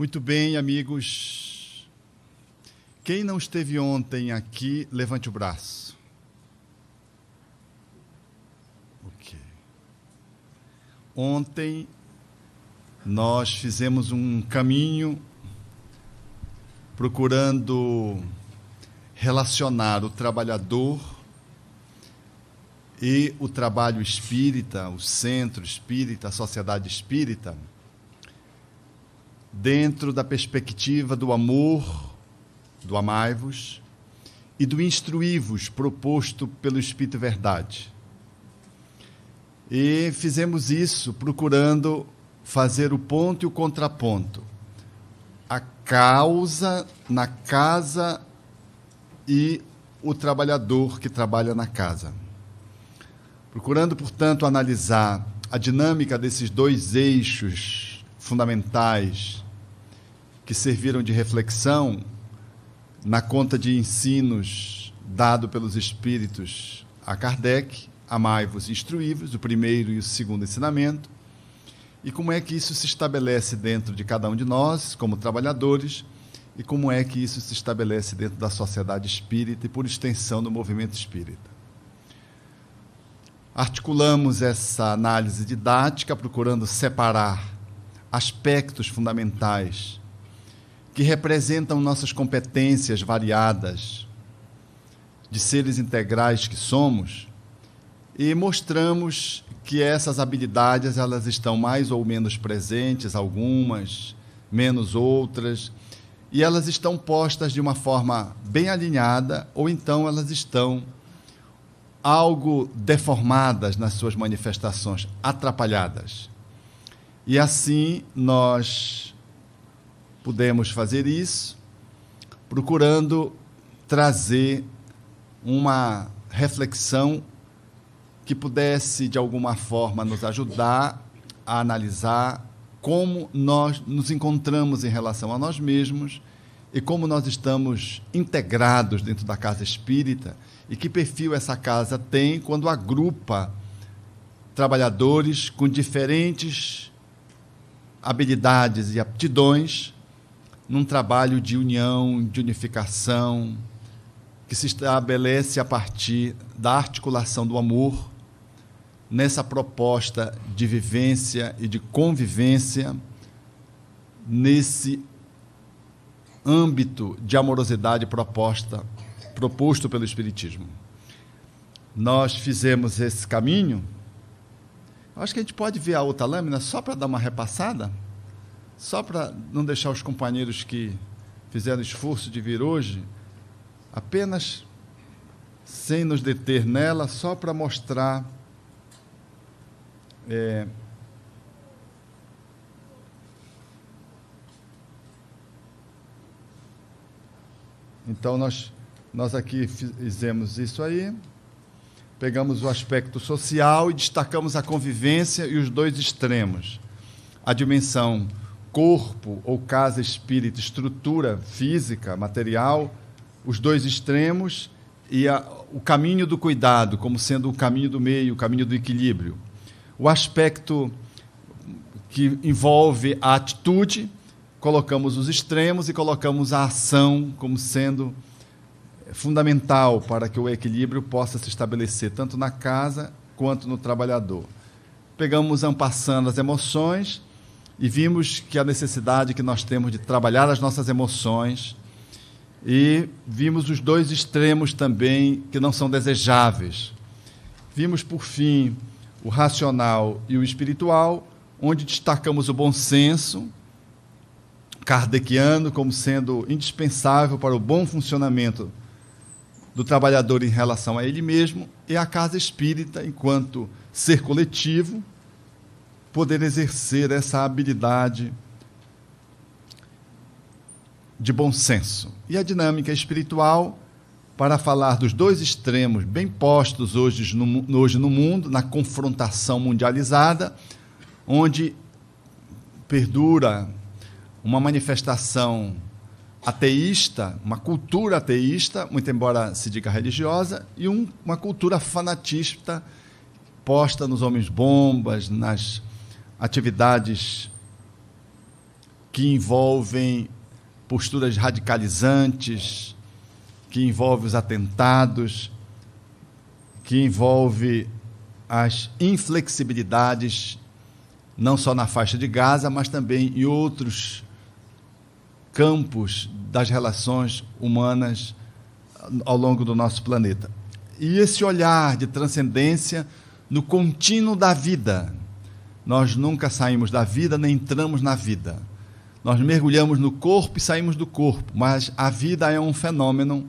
Muito bem, amigos. Quem não esteve ontem aqui, levante o braço. Ok. Ontem nós fizemos um caminho procurando relacionar o trabalhador e o trabalho espírita, o centro espírita, a sociedade espírita, dentro da perspectiva do amor, do amai-vos e do instruí-vos proposto pelo Espírito Verdade. E fizemos isso procurando fazer o ponto e o contraponto. A causa na casa e o trabalhador que trabalha na casa. Procurando, portanto, analisar a dinâmica desses dois eixos fundamentais que serviram de reflexão na conta de ensinos dado pelos Espíritos a Kardec, amai-vos e instruí-vos, o primeiro e o segundo ensinamento, e como é que isso se estabelece dentro de cada um de nós, como trabalhadores, e como é que isso se estabelece dentro da sociedade espírita e, por extensão, do movimento espírita. Articulamos essa análise didática procurando separar aspectos fundamentais que representam nossas competências variadas de seres integrais que somos, e mostramos que essas habilidades elas estão mais ou menos presentes, algumas, menos outras, e elas estão postas de uma forma bem alinhada, ou então elas estão algo deformadas nas suas manifestações, atrapalhadas. E assim nós pudemos fazer isso, procurando trazer uma reflexão que pudesse, de alguma forma, nos ajudar a analisar como nós nos encontramos em relação a nós mesmos e como nós estamos integrados dentro da casa espírita e que perfil essa casa tem quando agrupa trabalhadores com diferentes habilidades e aptidões num trabalho de união, de unificação, que se estabelece a partir da articulação do amor, nessa proposta de vivência e de convivência, nesse âmbito de amorosidade proposto pelo Espiritismo. Nós fizemos esse caminho. Acho que a gente pode ver a outra lâmina só para dar uma repassada, só para não deixar os companheiros que fizeram esforço de vir hoje, apenas sem nos deter nela, só para mostrar então nós aqui fizemos isso aí, pegamos o aspecto social e destacamos a convivência e os dois extremos, a dimensão corpo ou casa espírita, estrutura física, material, os dois extremos, e o caminho do cuidado como sendo o caminho do meio, o caminho do equilíbrio. O aspecto que envolve a atitude, colocamos os extremos e colocamos a ação como sendo fundamental para que o equilíbrio possa se estabelecer, tanto na casa quanto no trabalhador. Pegamos en passant as emoções e vimos que a necessidade que nós temos de trabalhar as nossas emoções, e vimos os dois extremos também que não são desejáveis. Vimos, por fim, o racional e o espiritual, onde destacamos o bom senso kardeciano como sendo indispensável para o bom funcionamento do trabalhador em relação a ele mesmo, e a casa espírita, enquanto ser coletivo, poder exercer essa habilidade de bom senso. E a dinâmica espiritual, para falar dos dois extremos bem postos hoje no mundo, na confrontação mundializada, onde perdura uma manifestação ateísta, uma cultura ateísta, muito embora se diga religiosa, e uma cultura fanatista posta nos homens-bombas, nas atividades que envolvem posturas radicalizantes, que envolvem os atentados, que envolve as inflexibilidades, não só na faixa de Gaza, mas também em outros campos das relações humanas ao longo do nosso planeta. E esse olhar de transcendência no contínuo da vida. Nós nunca saímos da vida, nem entramos na vida. Nós mergulhamos no corpo e saímos do corpo, mas a vida é um fenômeno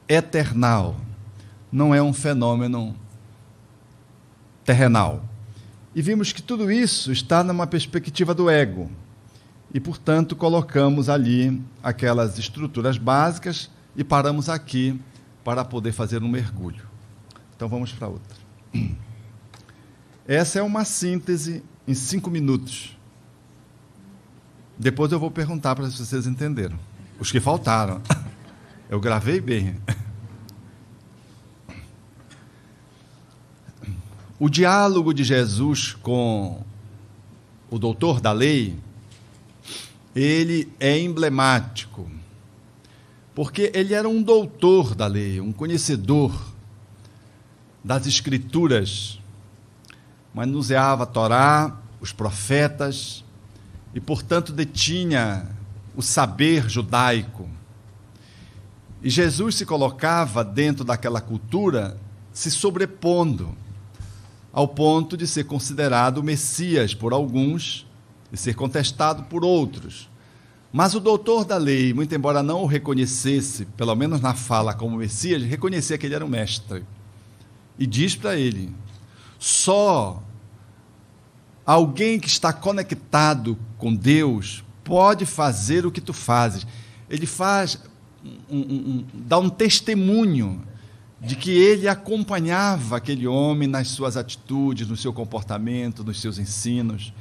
eternal, não é um fenômeno terrenal. E vimos que tudo isso está numa perspectiva do ego. E, portanto, colocamos ali aquelas estruturas básicas e paramos aqui para poder fazer um mergulho. Então, vamos para outra. Essa é uma síntese em 5 minutos. Depois eu vou perguntar para se vocês entenderam. Os que faltaram. Eu gravei bem. O diálogo de Jesus com o doutor da lei, ele é emblemático, porque ele era um doutor da lei, um conhecedor das Escrituras, manuseava a Torá, os profetas, e, portanto, detinha o saber judaico. E Jesus se colocava dentro daquela cultura, se sobrepondo, ao ponto de ser considerado o Messias por alguns e ser contestado por outros. Mas o doutor da lei, muito embora não o reconhecesse, pelo menos na fala como Messias, reconhecia que ele era um mestre. E diz para ele, só alguém que está conectado com Deus pode fazer o que tu fazes. Ele dá um testemunho de que ele acompanhava aquele homem nas suas atitudes, no seu comportamento, nos seus ensinos,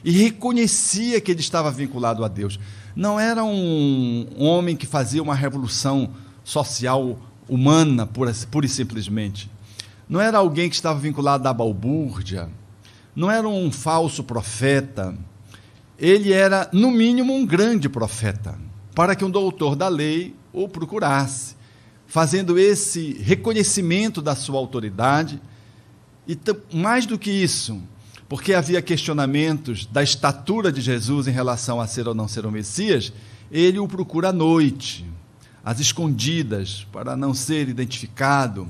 e reconhecia que ele estava vinculado a Deus. Não era um homem que fazia uma revolução social humana, pura e simplesmente. Não era alguém que estava vinculado à balbúrdia, não era um falso profeta. Ele era, no mínimo, um grande profeta, para que um doutor da lei o procurasse, fazendo esse reconhecimento da sua autoridade, e mais do que isso, porque havia questionamentos da estatura de Jesus em relação a ser ou não ser o Messias, ele o procura à noite, às escondidas, para não ser identificado,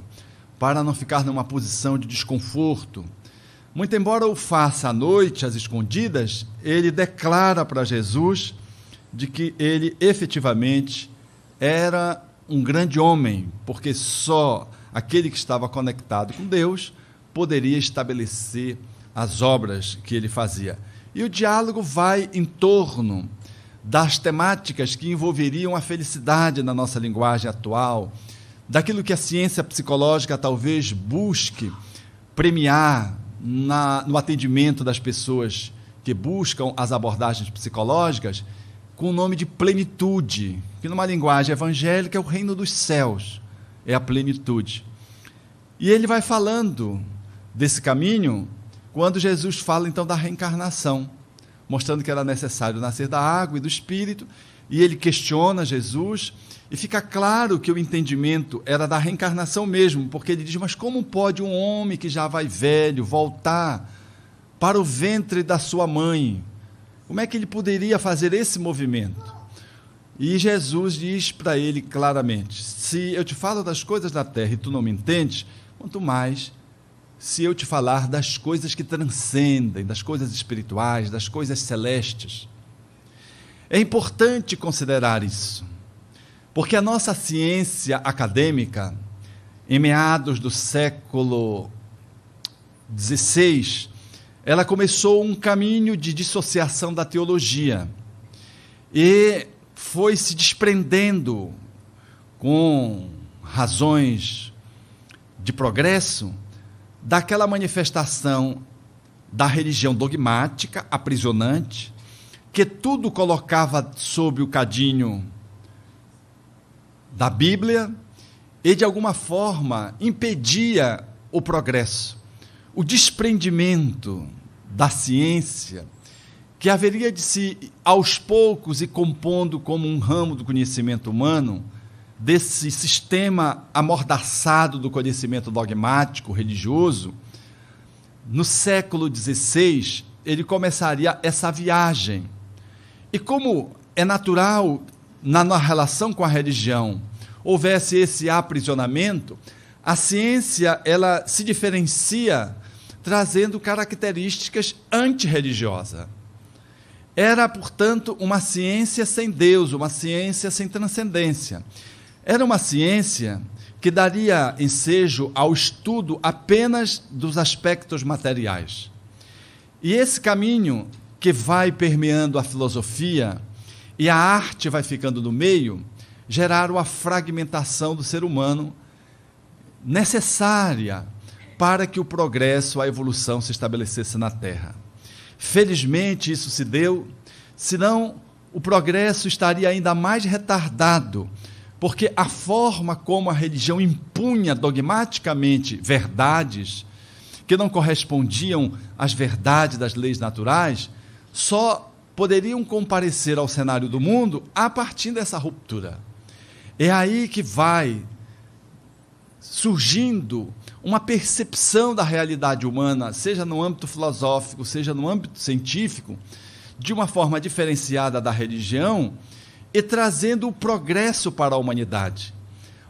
para não ficar numa posição de desconforto. Muito embora o faça à noite, às escondidas, ele declara para Jesus de que ele efetivamente era um grande homem, porque só aquele que estava conectado com Deus poderia estabelecer as obras que ele fazia. E o diálogo vai em torno das temáticas que envolveriam a felicidade na nossa linguagem atual, daquilo que a ciência psicológica talvez busque premiar no atendimento das pessoas que buscam as abordagens psicológicas, com o nome de plenitude, que numa linguagem evangélica é o reino dos céus, é a plenitude. E ele vai falando desse caminho quando Jesus fala então da reencarnação, mostrando que era necessário nascer da água e do Espírito, e ele questiona Jesus, e fica claro que o entendimento era da reencarnação mesmo, porque ele diz, mas como pode um homem que já vai velho voltar para o ventre da sua mãe? Como é que ele poderia fazer esse movimento? E Jesus diz para ele claramente, se eu te falo das coisas da terra e tu não me entendes, quanto mais se eu te falar das coisas que transcendem, das coisas espirituais, das coisas celestes. É importante considerar isso, porque a nossa ciência acadêmica, em meados do século XVI, ela começou um caminho de dissociação da teologia e foi se desprendendo, com razões de progresso, daquela manifestação da religião dogmática, aprisionante, que tudo colocava sob o cadinho da Bíblia e, de alguma forma, impedia o progresso, o desprendimento da ciência que haveria de se, aos poucos, ir compondo como um ramo do conhecimento humano, desse sistema amordaçado do conhecimento dogmático, religioso, no século XVI, ele começaria essa viagem. E como é natural, na relação com a religião, houvesse esse aprisionamento, a ciência ela se diferencia trazendo características antirreligiosas. Era, portanto, uma ciência sem Deus, uma ciência sem transcendência. Era uma ciência que daria ensejo ao estudo apenas dos aspectos materiais. E esse caminho que vai permeando a filosofia e a arte vai ficando no meio, geraram a fragmentação do ser humano necessária para que o progresso, a evolução se estabelecesse na Terra. Felizmente isso se deu, senão o progresso estaria ainda mais retardado, porque a forma como a religião impunha dogmaticamente verdades que não correspondiam às verdades das leis naturais, só poderiam comparecer ao cenário do mundo a partir dessa ruptura. É aí que vai surgindo uma percepção da realidade humana, seja no âmbito filosófico, seja no âmbito científico, de uma forma diferenciada da religião e trazendo o progresso para a humanidade.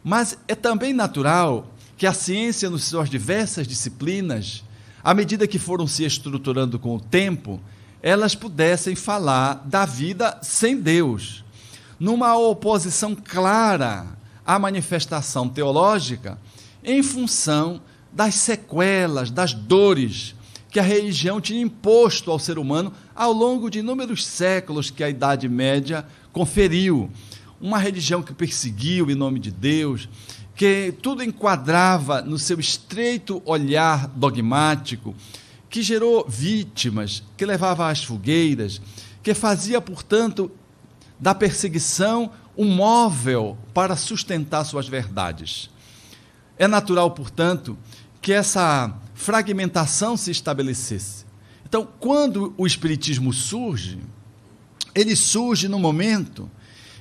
Mas é também natural que a ciência, nas suas diversas disciplinas, à medida que foram se estruturando com o tempo, elas pudessem falar da vida sem Deus, numa oposição clara à manifestação teológica, em função das sequelas, das dores que a religião tinha imposto ao ser humano ao longo de inúmeros séculos que a Idade Média conferiu. Uma religião que perseguiu em nome de Deus, que tudo enquadrava no seu estreito olhar dogmático, que gerou vítimas, que levava às fogueiras, que fazia, portanto, da perseguição um móvel para sustentar suas verdades. É natural, portanto, que essa fragmentação se estabelecesse. Então, quando o Espiritismo surge, ele surge no momento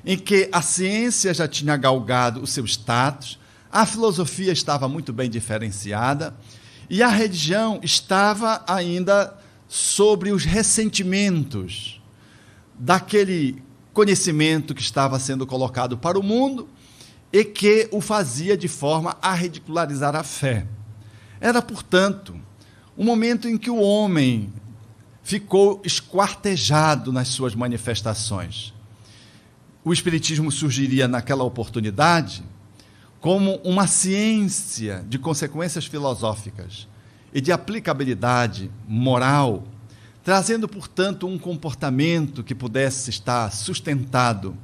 em que a ciência já tinha galgado o seu status, a filosofia estava muito bem diferenciada e a religião estava ainda sobre os ressentimentos daquele conhecimento que estava sendo colocado para o mundo e que o fazia de forma a ridicularizar a fé. Era, portanto, um momento em que o homem ficou esquartejado nas suas manifestações. O Espiritismo surgiria naquela oportunidade como uma ciência de consequências filosóficas e de aplicabilidade moral, trazendo, portanto, um comportamento que pudesse estar sustentado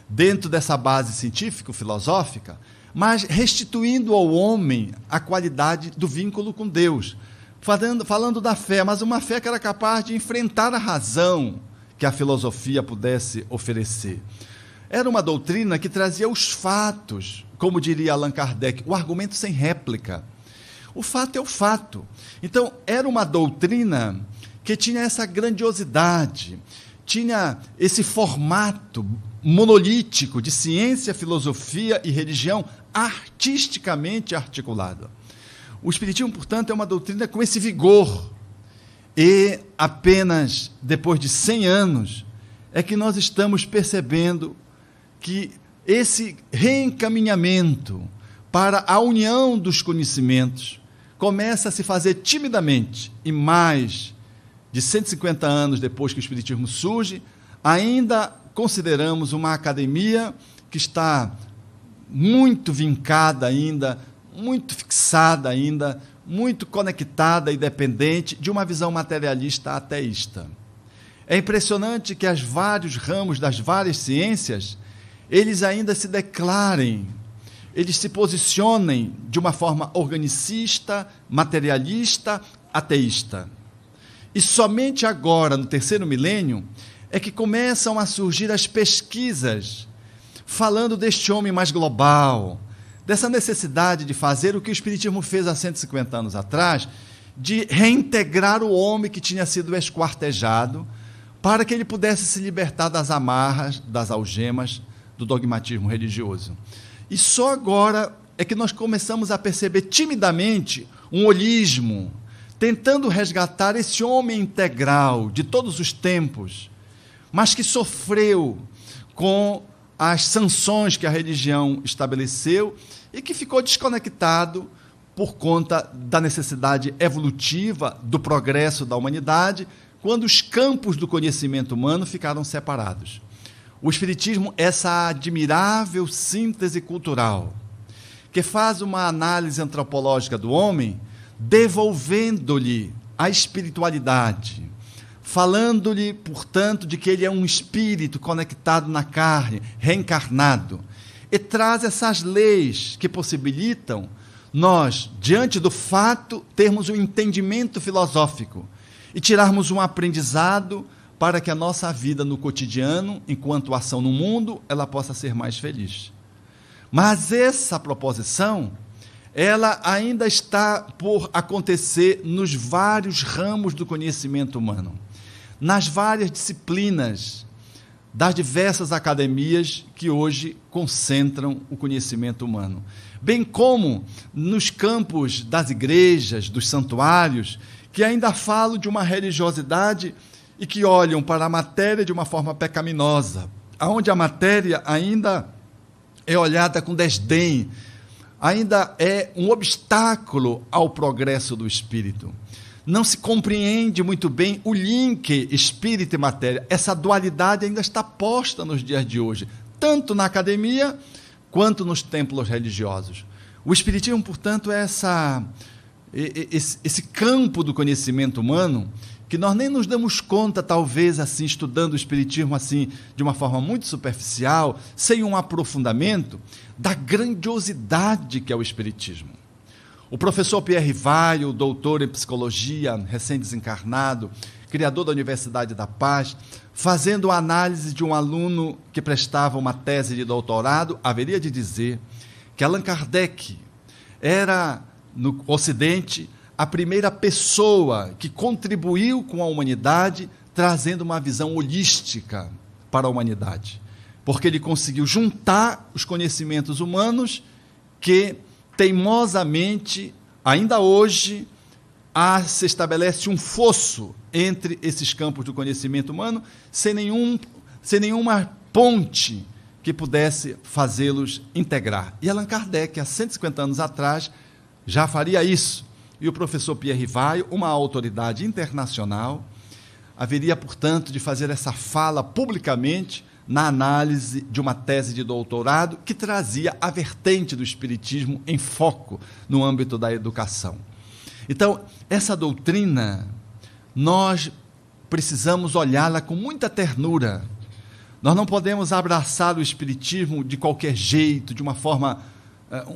dentro dessa base científico-filosófica, mas restituindo ao homem a qualidade do vínculo com Deus, falando da fé, mas uma fé que era capaz de enfrentar a razão que a filosofia pudesse oferecer. Era uma doutrina que trazia os fatos, como diria Allan Kardec, o argumento sem réplica. O fato é o fato. Então, era uma doutrina que tinha essa grandiosidade, tinha esse formato monolítico de ciência, filosofia e religião artisticamente articulado. O Espiritismo, portanto, é uma doutrina com esse vigor. E apenas depois de 100 anos é que nós estamos percebendo que esse reencaminhamento para a união dos conhecimentos começa a se fazer timidamente, e mais de 150 anos depois que o Espiritismo surge, ainda consideramos uma academia que está muito vincada ainda, muito fixada ainda, muito conectada e dependente de uma visão materialista ateísta. É impressionante que os vários ramos das várias ciências, eles ainda se declarem, eles se posicionem de uma forma organicista, materialista, ateísta. E somente agora, no terceiro milênio, é que começam a surgir as pesquisas falando deste homem mais global, dessa necessidade de fazer o que o Espiritismo fez há 150 anos atrás, de reintegrar o homem que tinha sido esquartejado para que ele pudesse se libertar das amarras, das algemas do dogmatismo religioso. E só agora é que nós começamos a perceber timidamente um holismo, tentando resgatar esse homem integral de todos os tempos, mas que sofreu com as sanções que a religião estabeleceu e que ficou desconectado por conta da necessidade evolutiva do progresso da humanidade, quando os campos do conhecimento humano ficaram separados. O Espiritismo é essa admirável síntese cultural, que faz uma análise antropológica do homem, devolvendo-lhe a espiritualidade, falando-lhe, portanto, de que ele é um espírito conectado na carne, reencarnado, e traz essas leis que possibilitam nós, diante do fato, termos um entendimento filosófico e tirarmos um aprendizado para que a nossa vida no cotidiano, enquanto ação no mundo, ela possa ser mais feliz. Mas essa proposição, ela ainda está por acontecer nos vários ramos do conhecimento humano, nas várias disciplinas das diversas academias que hoje concentram o conhecimento humano, bem como nos campos das igrejas, dos santuários, que ainda falam de uma religiosidade e que olham para a matéria de uma forma pecaminosa, onde a matéria ainda é olhada com desdém, ainda é um obstáculo ao progresso do espírito. Não se compreende muito bem o link espírito e matéria. Essa dualidade ainda está posta nos dias de hoje, tanto na academia quanto nos templos religiosos. O espiritismo, portanto, é esse campo do conhecimento humano que nós nem nos damos conta, talvez, assim, estudando o espiritismo assim, de uma forma muito superficial, sem um aprofundamento, da grandiosidade que é o espiritismo. O professor Pierre Vaio, doutor em psicologia, recém-desencarnado, criador da Universidade da Paz, fazendo a análise de um aluno que prestava uma tese de doutorado, haveria de dizer que Allan Kardec era, no Ocidente, a primeira pessoa que contribuiu com a humanidade, trazendo uma visão holística para a humanidade, porque ele conseguiu juntar os conhecimentos humanos que, teimosamente, ainda hoje, se estabelece um fosso entre esses campos do conhecimento humano, sem nenhuma ponte que pudesse fazê-los integrar. E Allan Kardec, há 150 anos atrás, já faria isso. E o professor Pierre Vaio, uma autoridade internacional, haveria, portanto, de fazer essa fala publicamente na análise de uma tese de doutorado que trazia a vertente do espiritismo em foco no âmbito da educação. Então, essa doutrina, nós precisamos olhá-la com muita ternura. Nós não podemos abraçar o espiritismo de qualquer jeito, de uma forma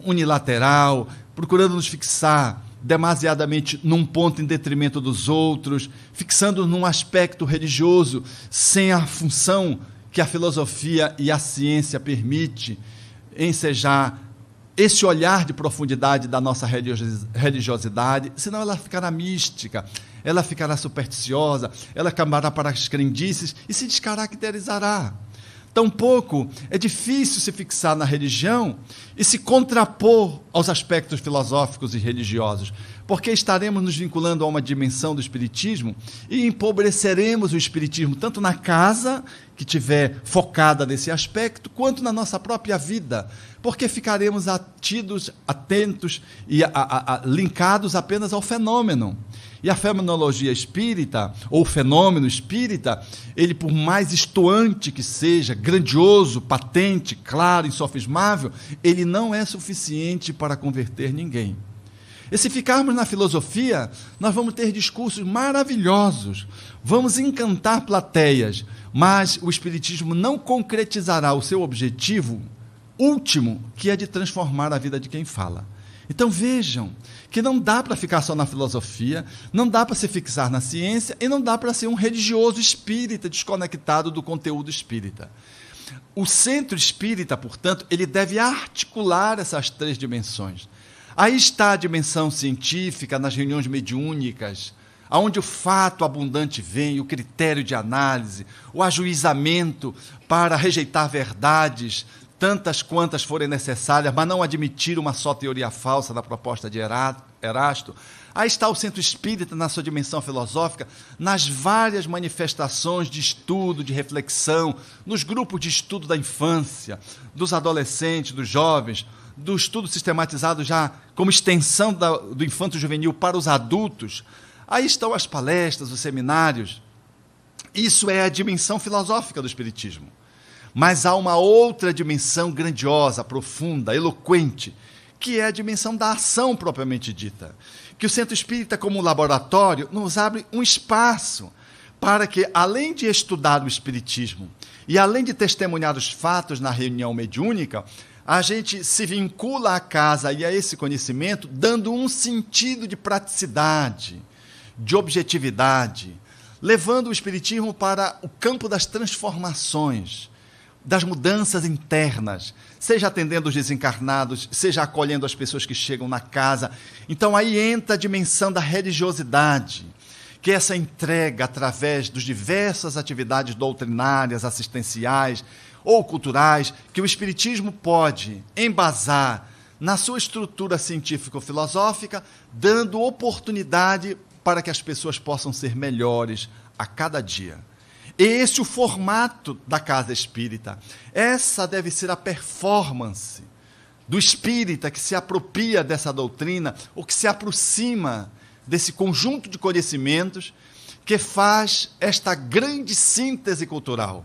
unilateral, procurando nos fixar demasiadamente num ponto em detrimento dos outros, fixando num aspecto religioso, sem a função que a filosofia e a ciência permite ensejar esse olhar de profundidade da nossa religiosidade, senão ela ficará mística, ela ficará supersticiosa, ela acabará para as crendices e se descaracterizará. Tampouco é difícil se fixar na religião e se contrapor aos aspectos filosóficos e religiosos, porque estaremos nos vinculando a uma dimensão do espiritismo e empobreceremos o espiritismo tanto na casa, que estiver focada nesse aspecto, quanto na nossa própria vida, porque ficaremos atentos e linkados apenas ao fenômeno. E a fenomenologia espírita, ou o fenômeno espírita, ele, por mais estoante que seja, grandioso, patente, claro, insofismável, ele não é suficiente para converter ninguém. E se ficarmos na filosofia, nós vamos ter discursos maravilhosos, vamos encantar plateias, mas o espiritismo não concretizará o seu objetivo último, que é de transformar a vida de quem fala. Então vejam que não dá para ficar só na filosofia, não dá para se fixar na ciência e não dá para ser um religioso espírita desconectado do conteúdo espírita. O centro espírita, portanto, ele deve articular essas três dimensões. Aí está a dimensão científica nas reuniões mediúnicas, onde o fato abundante vem, o critério de análise, o ajuizamento para rejeitar verdades, tantas quantas forem necessárias, mas não admitir uma só teoria falsa da proposta de Erasto. Aí está o centro espírita na sua dimensão filosófica, nas várias manifestações de estudo, de reflexão, nos grupos de estudo da infância, dos adolescentes, dos jovens, do estudo sistematizado já como extensão do infanto-juvenil para os adultos. Aí estão as palestras, os seminários. Isso é a dimensão filosófica do espiritismo. Mas há uma outra dimensão grandiosa, profunda, eloquente, que é a dimensão da ação propriamente dita. Que o Centro Espírita, como laboratório, nos abre um espaço para que, além de estudar o Espiritismo e além de testemunhar os fatos na reunião mediúnica, a gente se vincula à casa e a esse conhecimento, dando um sentido de praticidade, de objetividade, levando o Espiritismo para o campo das transformações, das mudanças internas, seja atendendo os desencarnados, seja acolhendo as pessoas que chegam na casa. Então aí entra a dimensão da religiosidade, que é essa entrega através das diversas atividades doutrinárias, assistenciais ou culturais, que o Espiritismo pode embasar na sua estrutura científico-filosófica, dando oportunidade para que as pessoas possam ser melhores a cada dia. Esse é o formato da casa espírita. Essa deve ser a performance do espírita que se apropria dessa doutrina, ou que se aproxima desse conjunto de conhecimentos que faz esta grande síntese cultural.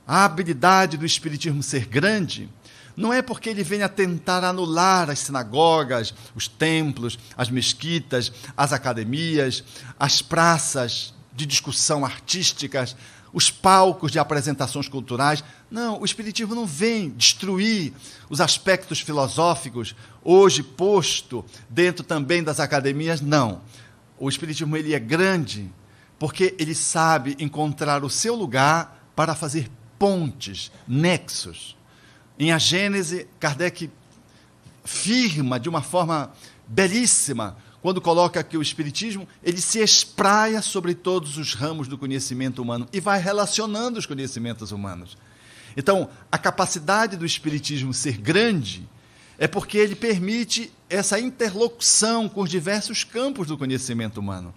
A habilidade do espiritismo ser grande não é porque ele venha tentar anular as sinagogas, os templos, as mesquitas, as academias, as praças de discussão artísticas, os palcos de apresentações culturais. Não, o Espiritismo não vem destruir os aspectos filosóficos, hoje posto dentro também das academias, não. O Espiritismo ele é grande porque ele sabe encontrar o seu lugar para fazer pontes, nexos. Em A Gênese, Kardec firma de uma forma belíssima, quando coloca que o Espiritismo ele se espraia sobre todos os ramos do conhecimento humano e vai relacionando os conhecimentos humanos. Então, a capacidade do Espiritismo ser grande é porque ele permite essa interlocução com os diversos campos do conhecimento humano,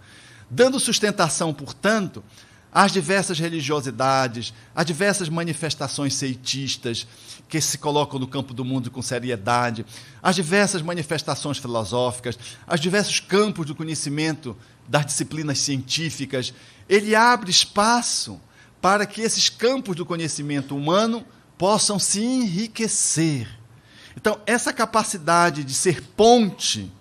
dando sustentação, portanto, às diversas religiosidades, às diversas manifestações ceitistas que se colocam no campo do mundo com seriedade, às diversas manifestações filosóficas, aos diversos campos do conhecimento das disciplinas científicas. Ele abre espaço para que esses campos do conhecimento humano possam se enriquecer. Então, essa capacidade de ser ponte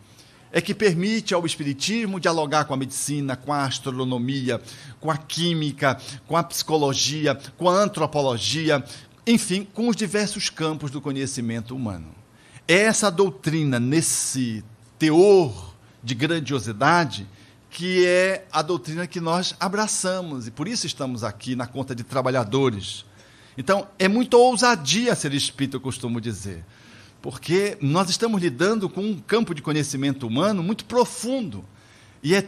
é que permite ao Espiritismo dialogar com a medicina, com a astronomia, com a química, com a psicologia, com a antropologia, enfim, com os diversos campos do conhecimento humano. É essa doutrina, nesse teor de grandiosidade, que é a doutrina que nós abraçamos, e por isso estamos aqui na conta de trabalhadores. Então, é muita ousadia ser espírita, eu costumo dizer, porque nós estamos lidando com um campo de conhecimento humano muito profundo, e é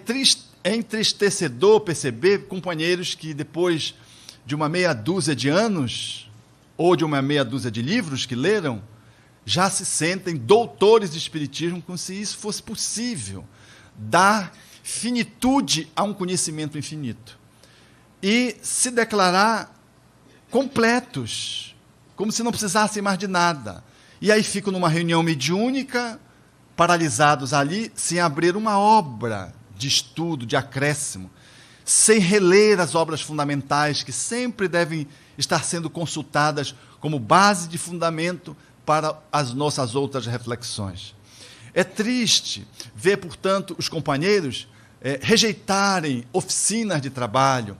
entristecedor perceber companheiros que, depois de uma meia dúzia de anos, ou de uma meia dúzia de livros que leram, já se sentem doutores de espiritismo, como se isso fosse possível, dar finitude a um conhecimento infinito, e se declarar completos, como se não precisassem mais de nada. E aí ficam numa reunião mediúnica, paralisados ali, sem abrir uma obra de estudo, de acréscimo, sem reler as obras fundamentais, que sempre devem estar sendo consultadas como base de fundamento para as nossas outras reflexões. É triste ver, portanto, os companheiros rejeitarem oficinas de trabalho,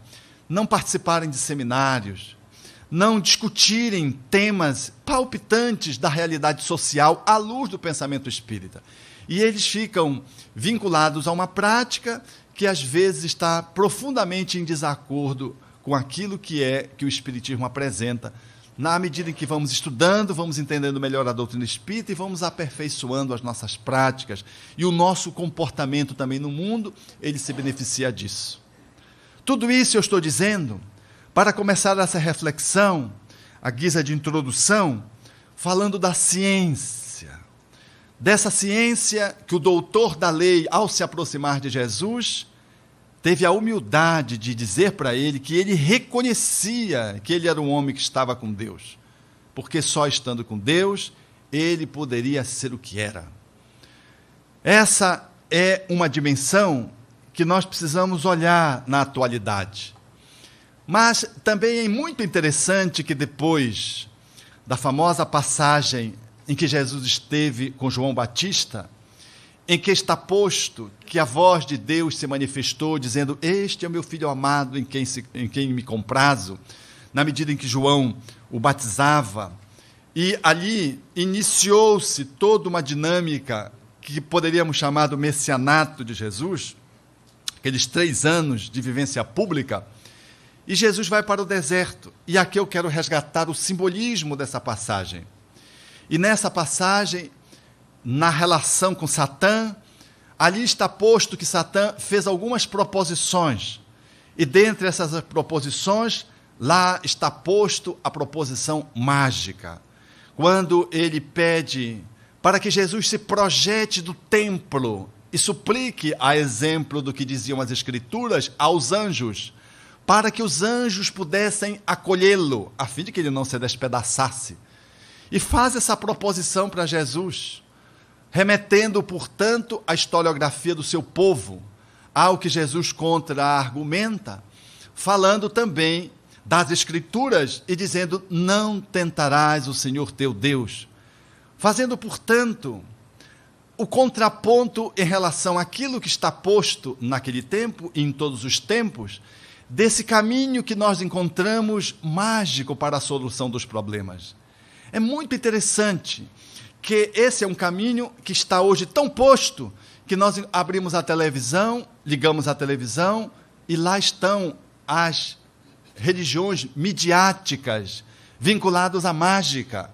não participarem de seminários, não discutirem temas palpitantes da realidade social à luz do pensamento espírita. E eles ficam vinculados a uma prática que, às vezes, está profundamente em desacordo com aquilo que o Espiritismo apresenta na medida em que vamos estudando, vamos entendendo melhor a doutrina espírita e vamos aperfeiçoando as nossas práticas. E o nosso comportamento também no mundo, ele se beneficia disso. Tudo isso eu estou dizendo para começar essa reflexão, à guisa de introdução, falando da ciência. Dessa ciência que o doutor da lei, ao se aproximar de Jesus, teve a humildade de dizer para ele que ele reconhecia que ele era um homem que estava com Deus, porque só estando com Deus, ele poderia ser o que era. Essa é uma dimensão que nós precisamos olhar na atualidade. Mas também é muito interessante que depois da famosa passagem em que Jesus esteve com João Batista, em que está posto que a voz de Deus se manifestou, dizendo: este é o meu filho amado, em quem me comprazo, na medida em que João o batizava. E ali iniciou-se toda uma dinâmica que poderíamos chamar do messianato de Jesus, aqueles 3 anos de vivência pública, e Jesus vai para o deserto. E aqui eu quero resgatar o simbolismo dessa passagem. E nessa passagem, na relação com Satã, ali está posto que Satã fez algumas proposições, e dentre essas proposições, lá está posto a proposição mágica, quando ele pede para que Jesus se projete do templo e suplique, a exemplo do que diziam as Escrituras, aos anjos, para que os anjos pudessem acolhê-lo, a fim de que ele não se despedaçasse. E faz essa proposição para Jesus, remetendo, portanto, à historiografia do seu povo, ao que Jesus contra-argumenta, falando também das Escrituras e dizendo: não tentarás o Senhor teu Deus, fazendo, portanto, o contraponto em relação àquilo que está posto naquele tempo e em todos os tempos, desse caminho que nós encontramos mágico para a solução dos problemas. É muito interessante que esse é um caminho que está hoje tão posto, que nós abrimos a televisão, ligamos a televisão, e lá estão as religiões midiáticas, vinculadas à mágica,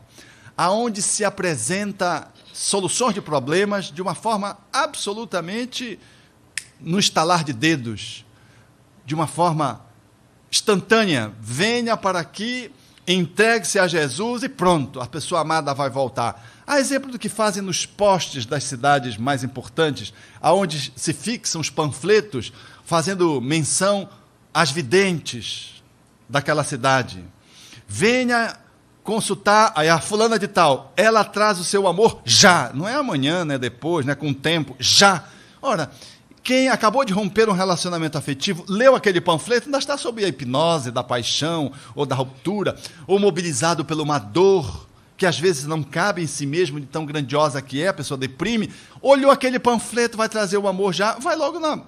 aonde se apresenta soluções de problemas de uma forma absolutamente no estalar de dedos, de uma forma instantânea. Venha para aqui, entregue-se a Jesus e pronto, a pessoa amada vai voltar. A exemplo do que fazem nos postes das cidades mais importantes, aonde se fixam os panfletos fazendo menção às videntes daquela cidade. Venha consultar aí a fulana de tal, ela traz o seu amor já, não é amanhã, não é depois, não é com o tempo, já. Ora, quem acabou de romper um relacionamento afetivo, leu aquele panfleto, ainda está sob a hipnose da paixão ou da ruptura, ou mobilizado por uma dor que às vezes não cabe em si mesmo, de tão grandiosa que é, a pessoa deprime, olhou aquele panfleto, vai trazer o amor já, vai logo na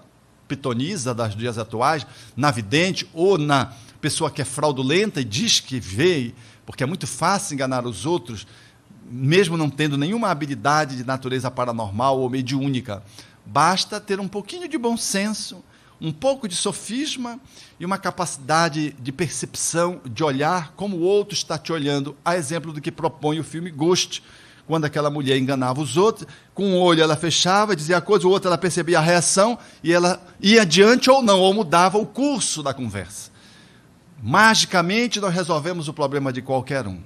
pitonisa dos dias atuais, na vidente, ou na pessoa que é fraudulenta e diz que vê, porque é muito fácil enganar os outros, mesmo não tendo nenhuma habilidade de natureza paranormal ou mediúnica. Basta ter um pouquinho de bom senso, um pouco de sofisma e uma capacidade de percepção, de olhar como o outro está te olhando, a exemplo do que propõe o filme Ghost, quando aquela mulher enganava os outros, com um olho ela fechava, dizia a coisa, o outro ela percebia a reação, e ela ia adiante ou não, ou mudava o curso da conversa. Magicamente nós resolvemos o problema de qualquer um.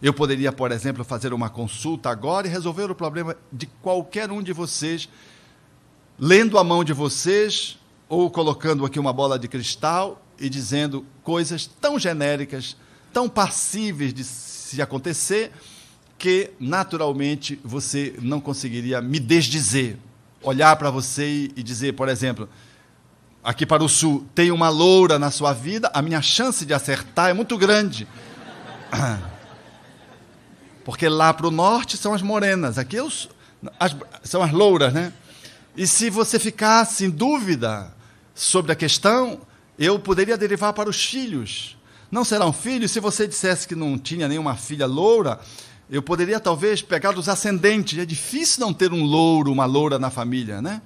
Eu poderia, por exemplo, fazer uma consulta agora e resolver o problema de qualquer um de vocês, lendo a mão de vocês, ou colocando aqui uma bola de cristal e dizendo coisas tão genéricas, tão passíveis de se acontecer, que naturalmente você não conseguiria me desdizer. Olhar para você e dizer, por exemplo, aqui para o sul, tem uma loura na sua vida, a minha chance de acertar é muito grande. Porque lá para o norte são as morenas, aqui são as louras, né? E se você ficasse em dúvida sobre a questão, eu poderia derivar para os filhos. Não serão filhos? Se você dissesse que não tinha nenhuma filha loura, eu poderia talvez pegar dos ascendentes. É difícil não ter um louro, uma loura na família, né?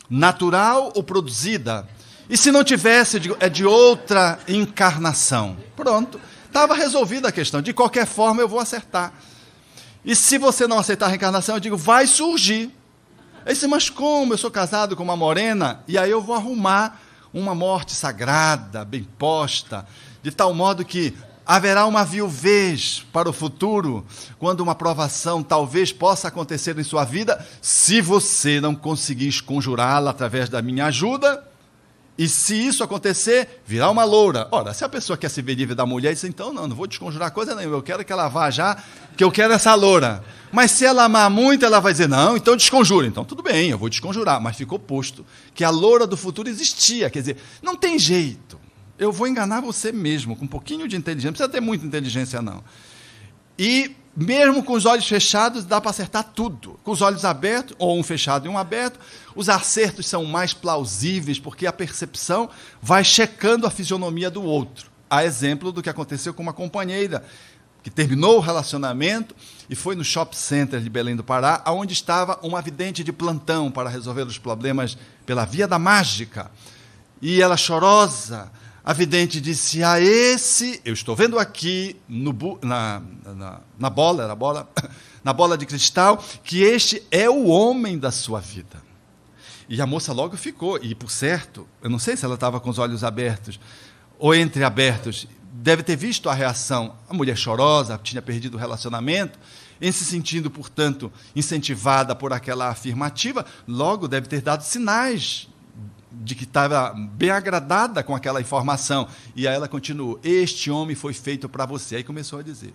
Natural ou produzida. E se não tivesse, é de outra encarnação. Pronto. estava resolvida a questão. De qualquer forma, eu vou acertar. E se você não aceitar a reencarnação, eu digo, vai surgir. Eu disse, mas como? Eu sou casado com uma morena, e aí eu vou arrumar uma morte sagrada, bem posta, de tal modo que haverá uma viuvez para o futuro, quando uma provação talvez possa acontecer em sua vida, se você não conseguir esconjurá-la através da minha ajuda, e se isso acontecer, virá uma loura. Ora, se a pessoa quer se ver livre da mulher, diz, então não vou desconjurar coisa nenhuma, eu quero que ela vá já, que eu quero essa loura. Mas se ela amar muito, ela vai dizer, não, então desconjura. Então tudo bem, eu vou desconjurar. Mas ficou posto que a loura do futuro existia, quer dizer, não tem jeito. Eu vou enganar você mesmo, com um pouquinho de inteligência, não precisa ter muita inteligência não. E mesmo com os olhos fechados, dá para acertar tudo. Com os olhos abertos, ou um fechado e um aberto, os acertos são mais plausíveis, porque a percepção vai checando a fisionomia do outro. Há exemplo do que aconteceu com uma companheira, que terminou o relacionamento e foi no shopping center de Belém do Pará, onde estava uma vidente de plantão para resolver os problemas pela via da mágica. E ela chorosa, a vidente disse, eu estou vendo aqui na bola de cristal, que este é o homem da sua vida. E a moça logo ficou, e por certo, eu não sei se ela estava com os olhos abertos ou entreabertos, deve ter visto a reação. A mulher chorosa, tinha perdido o relacionamento, em se sentindo, portanto, incentivada por aquela afirmativa, logo deve ter dado sinais de que estava bem agradada com aquela informação. E aí ela continuou, este homem foi feito para você. Aí começou a dizer,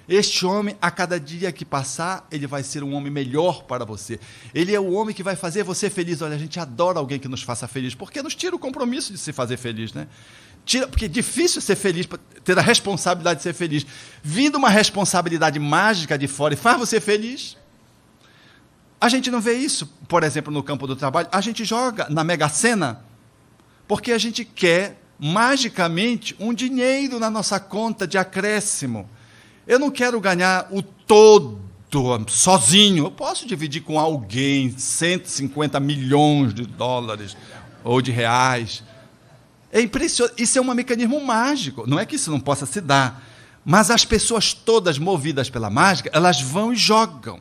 este homem, a cada dia que passar, ele vai ser um homem melhor para você. Ele é o homem que vai fazer você feliz. Olha, a gente adora alguém que nos faça feliz, porque nos tira o compromisso de se fazer feliz, né? Porque é difícil ser feliz, ter a responsabilidade de ser feliz. Vindo uma responsabilidade mágica de fora e faz você feliz. A gente não vê isso, por exemplo, no campo do trabalho. A gente joga na Mega Sena porque a gente quer, magicamente, um dinheiro na nossa conta de acréscimo. Eu não quero ganhar o todo sozinho. Eu posso dividir com alguém 150 milhões de dólares ou de reais. É impressionante. Isso é um mecanismo mágico. Não é que isso não possa se dar. Mas as pessoas todas movidas pela mágica, elas vão e jogam.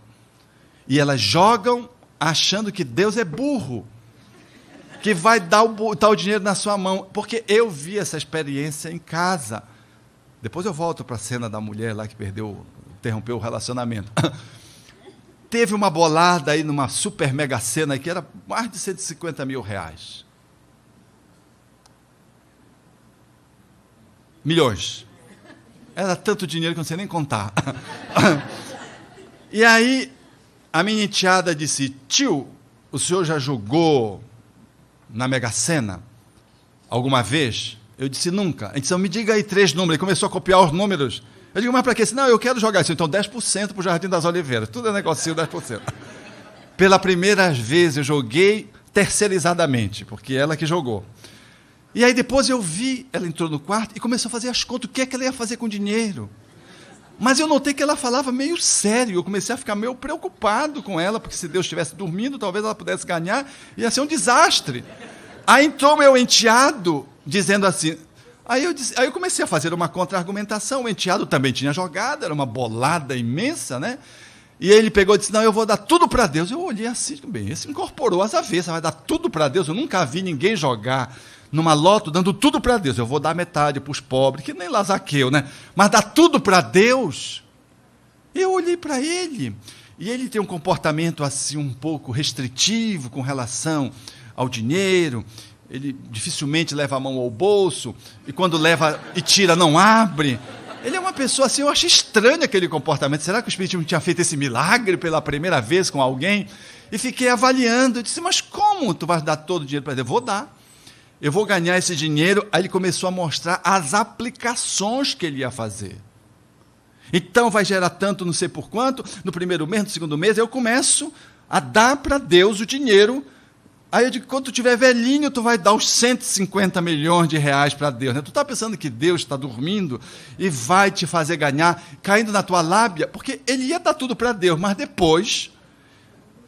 E elas jogam achando que Deus é burro, que vai dar o dinheiro na sua mão. Porque eu vi essa experiência em casa. Depois eu volto para a cena da mulher lá que interrompeu o relacionamento. Teve uma bolada aí numa super mega cena que era mais de 150 mil reais. Milhões. Era tanto dinheiro que eu não sei nem contar. E aí a minha enteada disse, tio, o senhor já jogou na Mega Sena alguma vez? Eu disse, nunca. Ele disse, me diga aí 3 números. Ele começou a copiar os números. Eu digo, mas para quê? Não, eu quero jogar isso. Então 10% para o Jardim das Oliveiras. Tudo é negocinho, 10%. Pela primeira vez eu joguei terceirizadamente, porque ela que jogou. E aí depois eu vi, ela entrou no quarto e começou a fazer as contas, o que é que ela ia fazer com o dinheiro. Mas eu notei que ela falava meio sério, eu comecei a ficar meio preocupado com ela, porque se Deus estivesse dormindo, talvez ela pudesse ganhar, ia ser um desastre. Aí entrou meu enteado, dizendo assim, aí eu comecei a fazer uma contra-argumentação, o enteado também tinha jogado, era uma bolada imensa, né? E ele pegou e disse, não, eu vou dar tudo para Deus. Eu olhei assim, bem, esse incorporou as avessas, vai dar tudo para Deus, eu nunca vi ninguém jogar numa loto, dando tudo para Deus. Eu vou dar metade para os pobres, que nem Lazaqueu, né? Mas dar tudo para Deus. Eu olhei para ele, e ele tem um comportamento assim um pouco restritivo com relação ao dinheiro. Ele dificilmente leva a mão ao bolso, e quando leva e tira, não abre. Ele é uma pessoa assim, eu achei estranho aquele comportamento. Será que o Espiritismo tinha feito esse milagre pela primeira vez com alguém? E fiquei avaliando. Eu disse, mas como tu vais dar todo o dinheiro para Deus? Eu vou dar. Eu vou ganhar esse dinheiro. Aí ele começou a mostrar as aplicações que ele ia fazer. Então vai gerar tanto, não sei por quanto, no primeiro mês, no segundo mês, eu começo a dar para Deus o dinheiro. Aí eu digo, quando tu tiver velhinho, tu vai dar os 150 milhões de reais para Deus. Né? Tu está pensando que Deus está dormindo e vai te fazer ganhar, caindo na tua lábia? Porque ele ia dar tudo para Deus, mas depois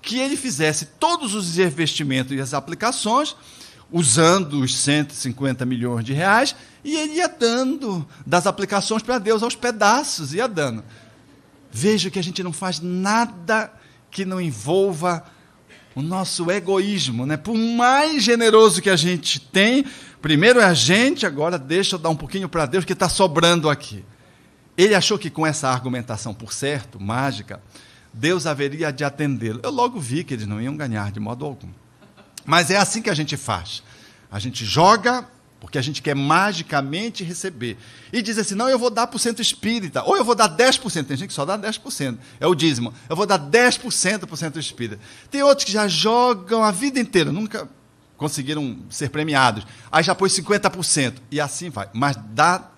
que ele fizesse todos os investimentos e as aplicações, usando os 150 milhões de reais, e ele ia dando das aplicações para Deus aos pedaços, ia dando. Veja que a gente não faz nada que não envolva o nosso egoísmo, né? Por mais generoso que a gente tem, primeiro é a gente, agora deixa eu dar um pouquinho para Deus, que está sobrando aqui. Ele achou que com essa argumentação, por certo, mágica, Deus haveria de atendê-lo. Eu logo vi que eles não iam ganhar de modo algum. Mas é assim que a gente faz. A gente joga, porque a gente quer magicamente receber. E diz assim, não, eu vou dar para o centro espírita, ou eu vou dar 10%. Tem gente que só dá 10%, é o dízimo. Eu vou dar 10% para o centro espírita. Tem outros que já jogam a vida inteira, nunca conseguiram ser premiados. Aí já pôs 50%, e assim vai. Mas dá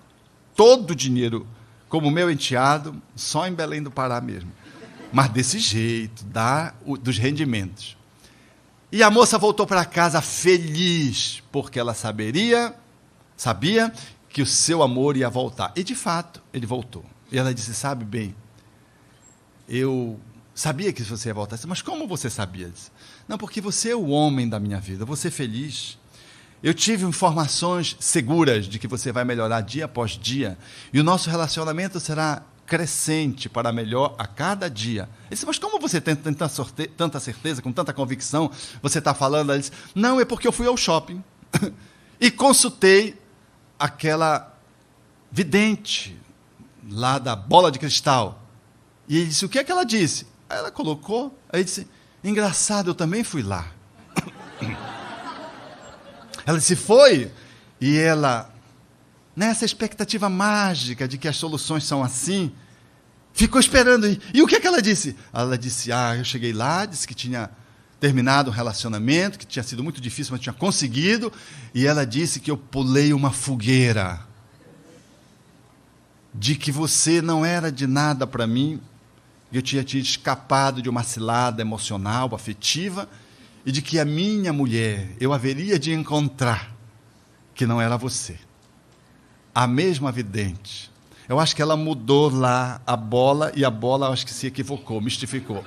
todo o dinheiro, como o meu enteado, só em Belém do Pará mesmo. Mas desse jeito, dá dos rendimentos. E a moça voltou para casa feliz, porque ela sabia que o seu amor ia voltar. E, de fato, ele voltou. E ela disse, sabe bem, eu sabia que você ia voltar. Mas como você sabia? Disse, não, porque você é o homem da minha vida, eu vou ser feliz. Eu tive informações seguras de que você vai melhorar dia após dia, e o nosso relacionamento será crescente para melhor a cada dia. Ele disse, mas como você tem tanta certeza, com tanta convicção, você está falando? Ele disse, não, é porque eu fui ao shopping e consultei aquela vidente lá da bola de cristal. E ele disse, o que é que ela disse? Aí ela colocou, aí disse, engraçado, eu também fui lá. Ela disse, foi? E ela, nessa expectativa mágica de que as soluções são assim, ficou esperando. E o que é que ela disse? Ela disse, eu cheguei lá, disse que tinha terminado um relacionamento, que tinha sido muito difícil, mas tinha conseguido, e ela disse que eu pulei uma fogueira, de que você não era de nada para mim, eu tinha escapado de uma cilada emocional, afetiva, e de que a minha mulher, eu haveria de encontrar, que não era você. A mesma vidente. Eu acho que ela mudou lá a bola, e a bola eu acho que se equivocou, mistificou.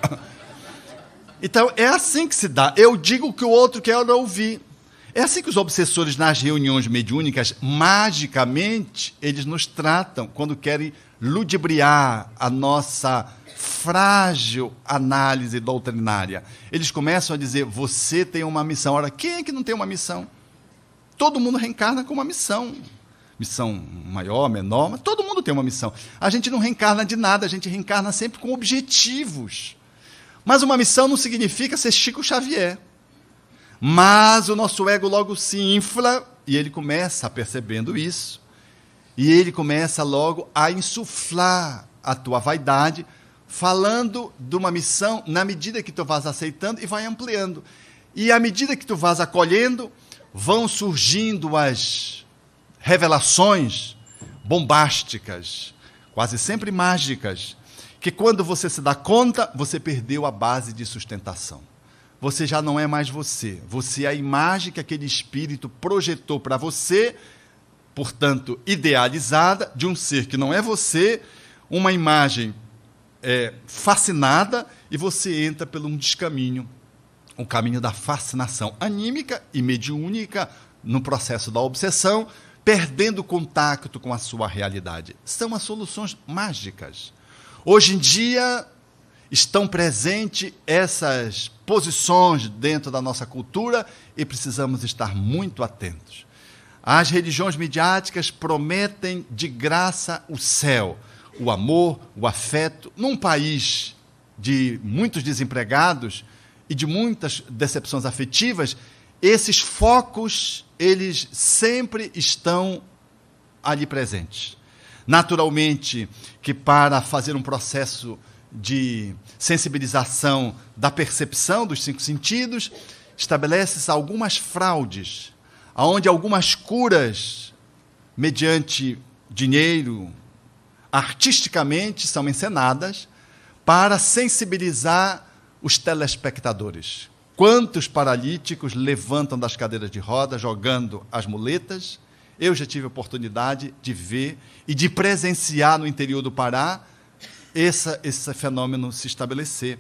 Então, é assim que se dá. Eu digo o que o outro quer ouvir. É assim que os obsessores, nas reuniões mediúnicas, magicamente, eles nos tratam quando querem ludibriar a nossa frágil análise doutrinária. Eles começam a dizer, você tem uma missão. Ora, quem é que não tem uma missão? Todo mundo reencarna com uma missão. Missão maior, menor, mas todo mundo tem uma missão. A gente não reencarna de nada, a gente reencarna sempre com objetivos. Mas uma missão não significa ser Chico Xavier. Mas o nosso ego logo se infla, e ele começa percebendo isso, e ele começa logo a insuflar a tua vaidade, falando de uma missão na medida que tu vas aceitando e vai ampliando. E à medida que tu vas acolhendo, vão surgindo as revelações bombásticas, quase sempre mágicas, que quando você se dá conta, você perdeu a base de sustentação. Você já não é mais você. Você é a imagem que aquele espírito projetou para você, portanto, idealizada, de um ser que não é você, uma imagem fascinada, e você entra por um descaminho, o caminho da fascinação anímica e mediúnica, no processo da obsessão, perdendo contato com a sua realidade. São as soluções mágicas. Hoje em dia, estão presentes essas posições dentro da nossa cultura e precisamos estar muito atentos. As religiões midiáticas prometem de graça o céu, o amor, o afeto. Num país de muitos desempregados e de muitas decepções afetivas, esses focos, eles sempre estão ali presentes. Naturalmente que para fazer um processo de sensibilização da percepção dos 5 sentidos, estabelece-se algumas fraudes, onde algumas curas, mediante dinheiro, artisticamente são encenadas para sensibilizar os telespectadores. Quantos paralíticos levantam das cadeiras de roda, jogando as muletas? Eu já tive a oportunidade de ver e de presenciar no interior do Pará esse fenômeno se estabelecer.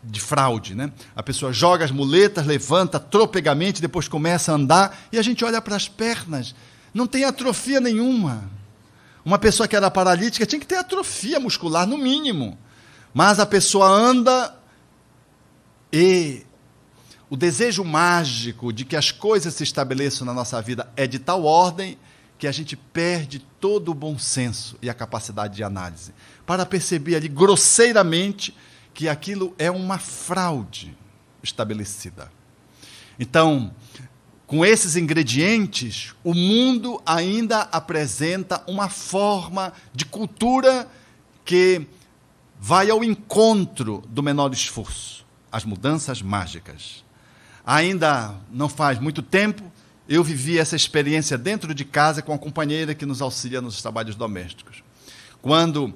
de fraude, né? A pessoa joga as muletas, levanta tropegamente, depois começa a andar, e a gente olha para as pernas, não tem atrofia nenhuma. Uma pessoa que era paralítica tinha que ter atrofia muscular, no mínimo. Mas a pessoa anda e o desejo mágico de que as coisas se estabeleçam na nossa vida é de tal ordem que a gente perde todo o bom senso e a capacidade de análise, para perceber ali grosseiramente que aquilo é uma fraude estabelecida. Então, com esses ingredientes, o mundo ainda apresenta uma forma de cultura que vai ao encontro do menor esforço, as mudanças mágicas. Ainda não faz muito tempo, eu vivi essa experiência dentro de casa com a companheira que nos auxilia nos trabalhos domésticos. Quando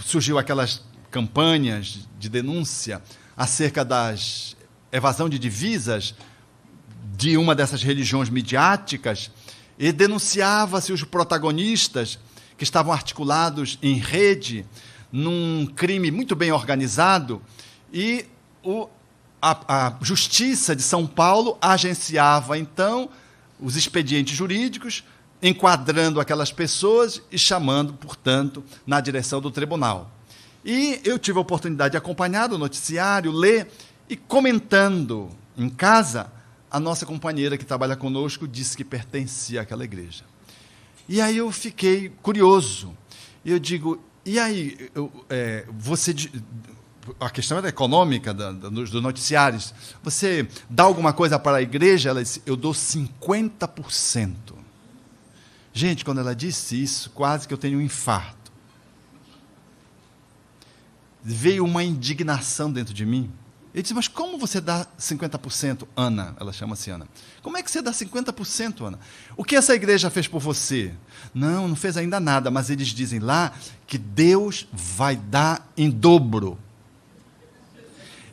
surgiu aquelas campanhas de denúncia acerca das evasão de divisas de uma dessas religiões midiáticas, e denunciava-se os protagonistas que estavam articulados em rede, num crime muito bem organizado, e a Justiça de São Paulo agenciava, então, os expedientes jurídicos, enquadrando aquelas pessoas e chamando, portanto, na direção do tribunal. E eu tive a oportunidade de acompanhar o noticiário, ler, e comentando em casa, a nossa companheira que trabalha conosco disse que pertencia àquela igreja. E aí eu fiquei curioso. Eu digo, e aí, a questão era econômica dos noticiários. Você dá alguma coisa para a igreja? Ela disse, eu dou 50%. Gente, quando ela disse isso, quase que eu tenho um infarto. Veio uma indignação dentro de mim. Eu disse, mas como você dá 50%, Ana? Ela chama-se Ana. Como é que você dá 50%, Ana? O que essa igreja fez por você? Não fez ainda nada, mas eles dizem lá que Deus vai dar em dobro.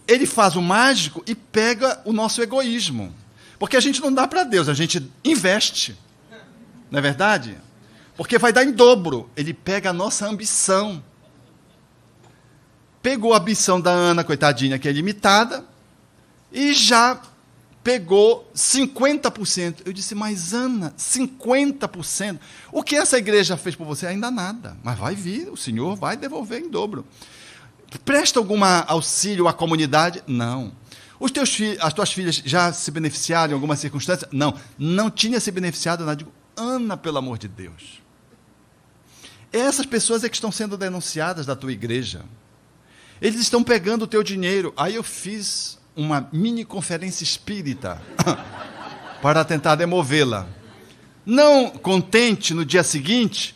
Ele faz o mágico e pega o nosso egoísmo. Porque a gente não dá para Deus, a gente investe. Não é verdade? Porque vai dar em dobro. Ele pega a nossa ambição. Pegou a ambição da Ana, coitadinha, que é limitada, e já pegou 50%. Eu disse, mas Ana, 50%? O que essa igreja fez por você? Ainda nada, mas vai vir, o Senhor vai devolver em dobro. Presta algum auxílio à comunidade? Não. As tuas filhas já se beneficiaram em alguma circunstância? Não tinha se beneficiado nada. Eu digo, Ana, pelo amor de Deus. Essas pessoas é que estão sendo denunciadas da tua igreja. Eles estão pegando o teu dinheiro. Aí eu fiz uma mini conferência espírita para tentar demovê-la. Não contente, no dia seguinte,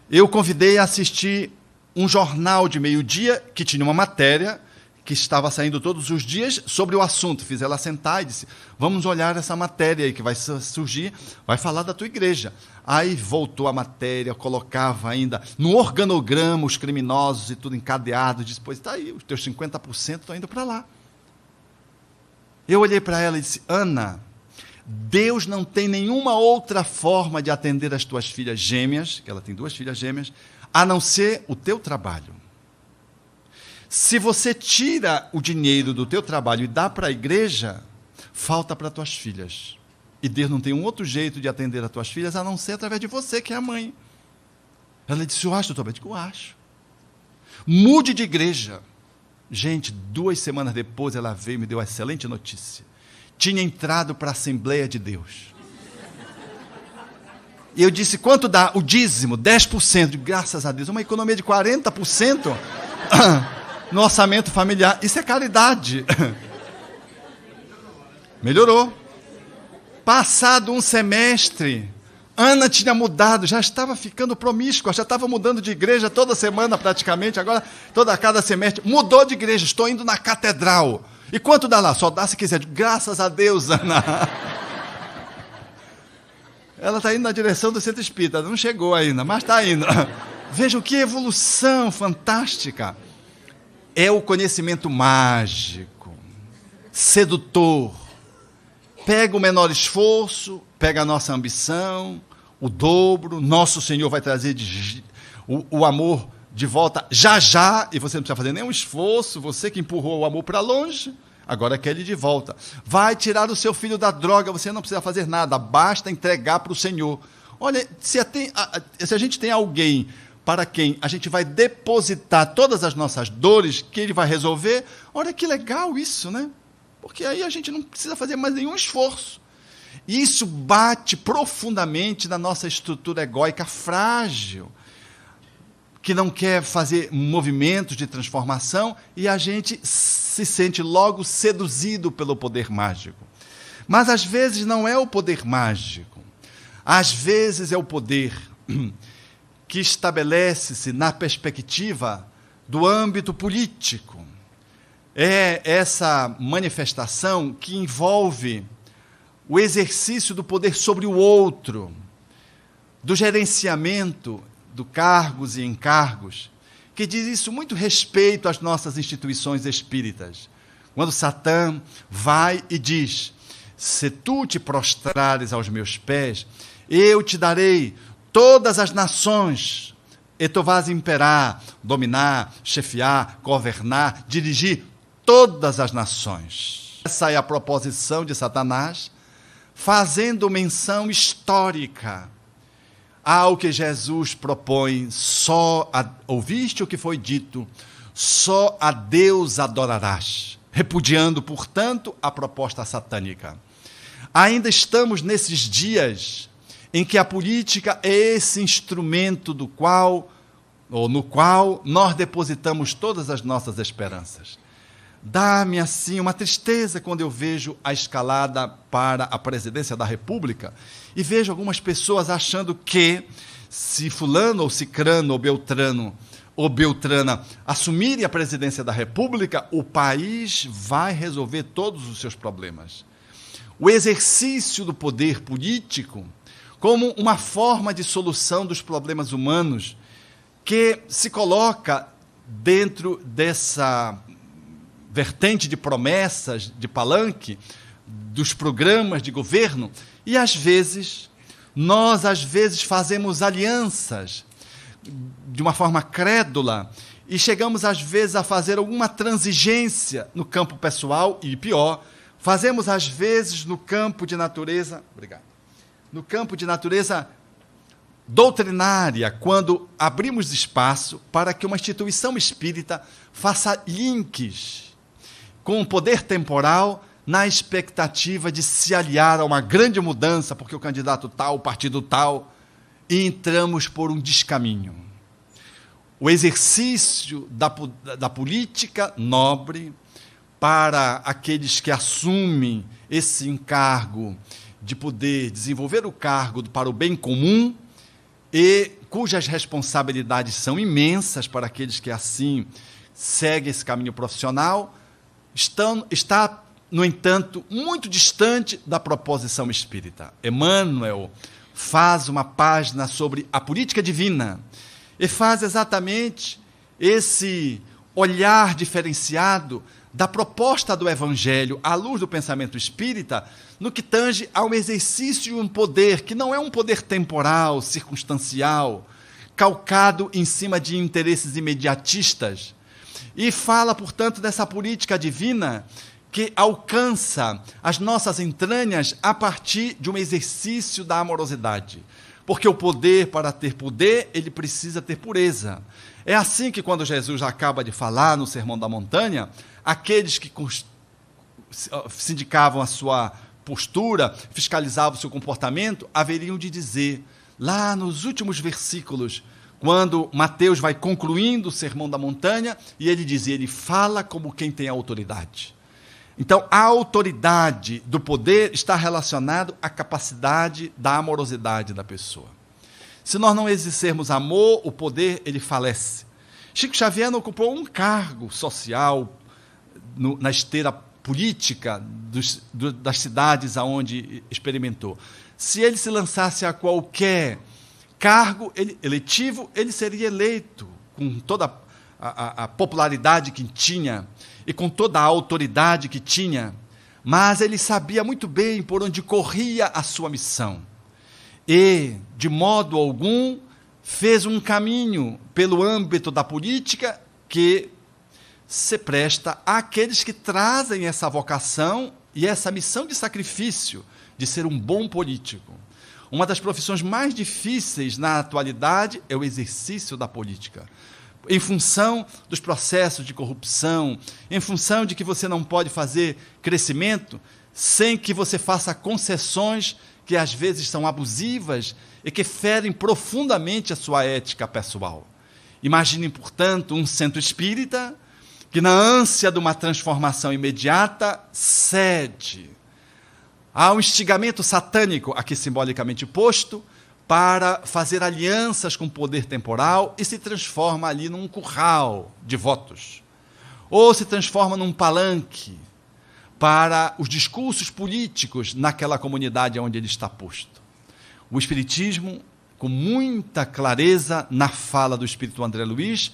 eu convidei a assistir um jornal de meio-dia que tinha uma matéria que estava saindo todos os dias sobre o assunto. Fiz ela sentar e disse, vamos olhar essa matéria aí que vai surgir, vai falar da tua igreja. Aí voltou a matéria, colocava ainda no organograma os criminosos e tudo encadeado, disse, pois está aí, os teus 50% estão indo para lá. Eu olhei para ela e disse, Ana, Deus não tem nenhuma outra forma de atender as tuas filhas gêmeas, que ela tem 2 filhas gêmeas, a não ser o teu trabalho. Se você tira o dinheiro do teu trabalho e dá para a igreja, falta para tuas filhas. E Deus não tem um outro jeito de atender as tuas filhas, a não ser através de você, que é a mãe. Ela disse, eu acho, doutor, eu digo, eu acho. Mude de igreja. Gente, 2 semanas depois, ela veio e me deu uma excelente notícia. Tinha entrado para a Assembleia de Deus. E eu disse, quanto dá? O dízimo, 10%. Graças a Deus, uma economia de 40%. No orçamento familiar, isso é caridade. Melhorou. Passado um semestre, Ana tinha mudado, já estava ficando promíscua, já estava mudando de igreja toda semana praticamente, agora cada semestre, mudou de igreja, estou indo na catedral. E quanto dá lá? Só dá se quiser. Graças a Deus, Ana. Ela está indo na direção do centro espírita, não chegou ainda, mas está indo. Vejam que evolução fantástica. É o conhecimento mágico, sedutor. Pega o menor esforço, pega a nossa ambição, o dobro, nosso Senhor vai trazer o amor de volta já já, e você não precisa fazer nenhum esforço, você que empurrou o amor para longe, agora quer ele de volta. Vai tirar o seu filho da droga, você não precisa fazer nada, basta entregar para o Senhor. Olha, se a gente tem alguém para quem a gente vai depositar todas as nossas dores, que ele vai resolver, olha que legal isso, né? Porque aí a gente não precisa fazer mais nenhum esforço. E isso bate profundamente na nossa estrutura egóica frágil, que não quer fazer movimentos de transformação, e a gente se sente logo seduzido pelo poder mágico. Mas às vezes não é o poder mágico, às vezes é o poder que estabelece-se na perspectiva do âmbito político. É essa manifestação que envolve o exercício do poder sobre o outro, do gerenciamento de cargos e encargos, que diz isso muito respeito às nossas instituições espíritas. Quando Satã vai e diz: se tu te prostrares aos meus pés, eu te darei todas as nações, e tu vais imperar, dominar, chefiar, governar, dirigir todas as nações. Essa é a proposição de Satanás, fazendo menção histórica ao que Jesus propõe: ouviste o que foi dito, só a Deus adorarás, repudiando, portanto, a proposta satânica. Ainda estamos nesses dias em que a política é esse instrumento no qual nós depositamos todas as nossas esperanças. Dá-me, assim, uma tristeza quando eu vejo a escalada para a presidência da República e vejo algumas pessoas achando que, se fulano ou cicrano ou beltrana assumirem a presidência da República, o país vai resolver todos os seus problemas. O exercício do poder político como uma forma de solução dos problemas humanos, que se coloca dentro dessa vertente de promessas, de palanque, dos programas de governo, e nós às vezes fazemos alianças de uma forma crédula e chegamos às vezes a fazer alguma transigência no campo pessoal e, pior, fazemos às vezes no campo de natureza, no campo de natureza doutrinária, quando abrimos espaço para que uma instituição espírita faça links com o poder temporal, na expectativa de se aliar a uma grande mudança, porque o candidato tal, o partido tal, e entramos por um descaminho. O exercício da política nobre para aqueles que assumem esse encargo de poder desenvolver o cargo para o bem comum, e cujas responsabilidades são imensas para aqueles que assim seguem esse caminho profissional, está, no entanto, muito distante da proposição espírita. Emmanuel faz uma página sobre a política divina e faz exatamente esse olhar diferenciado da proposta do Evangelho à luz do pensamento espírita, no que tange ao exercício de um poder que não é um poder temporal, circunstancial, calcado em cima de interesses imediatistas, e fala, portanto, dessa política divina que alcança as nossas entranhas a partir de um exercício da amorosidade. Porque o poder, para ter poder, ele precisa ter pureza. É assim que, quando Jesus acaba de falar no Sermão da Montanha, aqueles que sindicavam a sua postura, fiscalizavam o seu comportamento, haveriam de dizer, lá nos últimos versículos, quando Mateus vai concluindo o Sermão da Montanha, e ele fala como quem tem autoridade. Então, a autoridade do poder está relacionada à capacidade da amorosidade da pessoa. Se nós não exercermos amor, o poder, ele falece. Chico Xavier não ocupou um cargo social na esteira política das cidades aonde experimentou. Se ele se lançasse a qualquer cargo eletivo, ele seria eleito com toda a popularidade que tinha e com toda a autoridade que tinha, mas ele sabia muito bem por onde corria a sua missão. E, de modo algum, fez um caminho pelo âmbito da política que se presta àqueles que trazem essa vocação e essa missão de sacrifício de ser um bom político. Uma das profissões mais difíceis na atualidade é o exercício da política. Em função dos processos de corrupção, em função de que você não pode fazer crescimento sem que você faça concessões que às vezes são abusivas e que ferem profundamente a sua ética pessoal. Imaginem, portanto, um centro espírita que, na ânsia de uma transformação imediata, cede ao instigamento satânico, aqui simbolicamente posto, para fazer alianças com o poder temporal e se transforma ali num curral de votos, ou se transforma num palanque para os discursos políticos naquela comunidade onde ele está posto. O Espiritismo, com muita clareza na fala do Espírito André Luiz